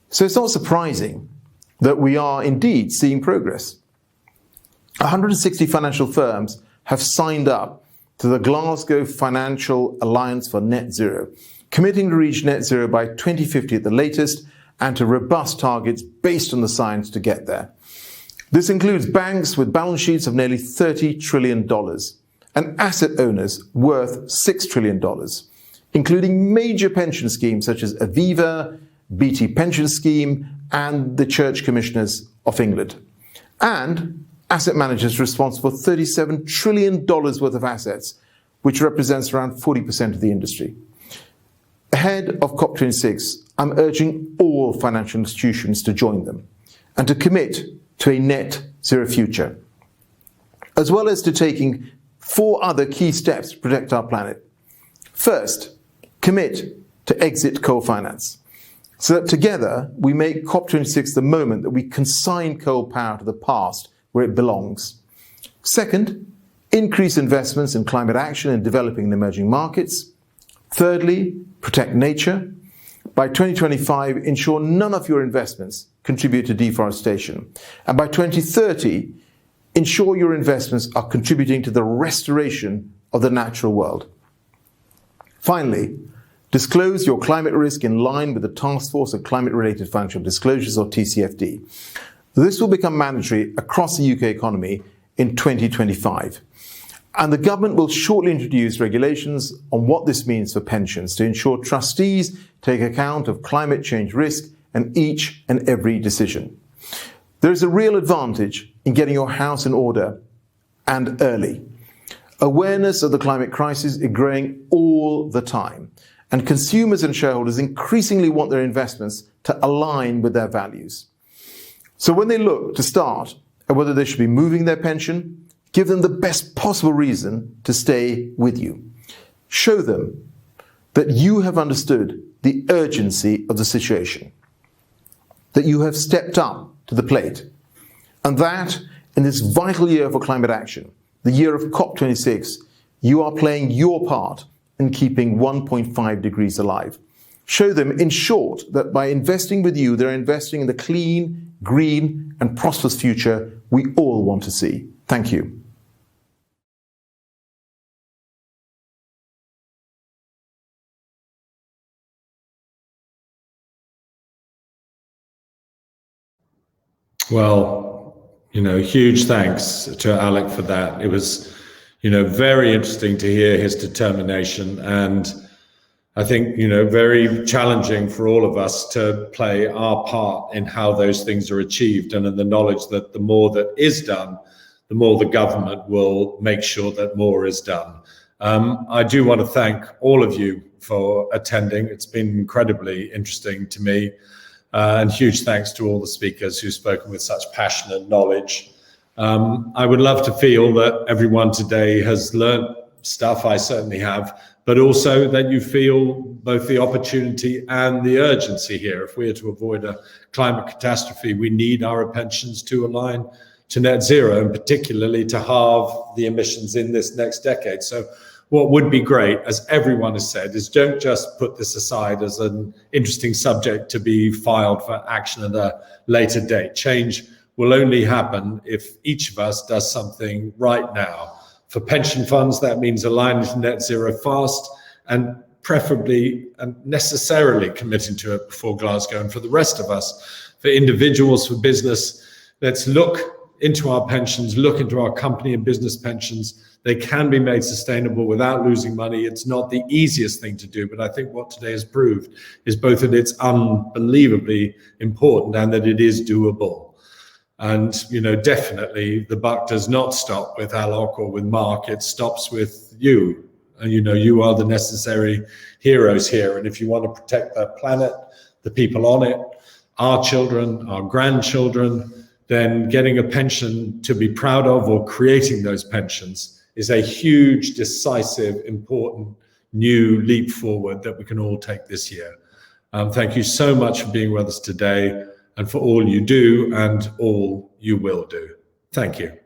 G: So it's not surprising that we are indeed seeing progress. 160 financial firms have signed up to the Glasgow Financial Alliance for Net Zero, committing to reach net zero by 2050 at the latest and to robust targets based on the science to get there. This includes banks with balance sheets of nearly $30 trillion and asset owners worth $6 trillion, including major pension schemes such as Aviva, BT Pension Scheme, and the Church Commissioners of England, and asset managers responsible for $37 trillion worth of assets, which represents around 40% of the industry. Ahead of COP26, I'm urging all financial institutions to join them and to commit to a net zero future, as well as to taking 4 other key steps to protect our planet. First, commit to exit coal finance, so that together we make COP26 the moment that we consign coal power to the past where it belongs. Second, increase investments in climate action in developing and emerging markets. Thirdly, protect nature. By 2025, ensure none of your investments contribute to deforestation. And by 2030, ensure your investments are contributing to the restoration of the natural world. Finally, disclose your climate risk in line with the Task Force on Climate-Related Financial Disclosures, or TCFD. This will become mandatory across the UK economy in 2025. And the government will shortly introduce regulations on what this means for pensions to ensure trustees take account of climate change risk in each and every decision. There is a real advantage in getting your house in order and early. Awareness of the climate crisis is growing all the time, and consumers and shareholders increasingly want their investments to align with their values. So when they look to start at whether they should be moving their pension, give them the best possible reason to stay with you. Show them that you have understood the urgency of the situation, that you have stepped up to the plate, and that in this vital year for climate action, the year of COP26, you are playing your part in keeping 1.5 degrees alive. Show them, in short, that by investing with you, they're investing in the clean, green, and prosperous future we all want to see. Thank you.
A: Well, huge thanks to Alec for that. It was, very interesting to hear his determination, and I think, very challenging for all of us to play our part in how those things are achieved, and in the knowledge that the more that is done, the more the government will make sure that more is done. I do want to thank all of you for attending. It's been incredibly interesting to me. And huge thanks to all the speakers who've spoken with such passion and knowledge. I would love to feel that everyone today has learned stuff, I certainly have, but also that you feel both the opportunity and the urgency here. If we are to avoid a climate catastrophe, we need our pensions to align to net zero, and particularly to halve the emissions in this next decade. So what would be great, as everyone has said, is don't just put this aside as an interesting subject to be filed for action at a later date. Change will only happen if each of us does something right now. For pension funds, that means aligning to net zero fast, and preferably and necessarily committing to it before Glasgow. And for the rest of us, for individuals, for business, let's look into our pensions, look into our company and business pensions. They can be made sustainable without losing money. It's not the easiest thing to do, but I think what today has proved is both that it's unbelievably important and that it is doable. And, definitely the buck does not stop with Alok or with Mark. It stops with you. And, you are the necessary heroes here. And if you want to protect the planet, the people on it, our children, our grandchildren, then getting a pension to be proud of, or creating those pensions, is a huge, decisive, important new leap forward that we can all take this year. Thank you so much for being with us today, and for all you do and all you will do. Thank you.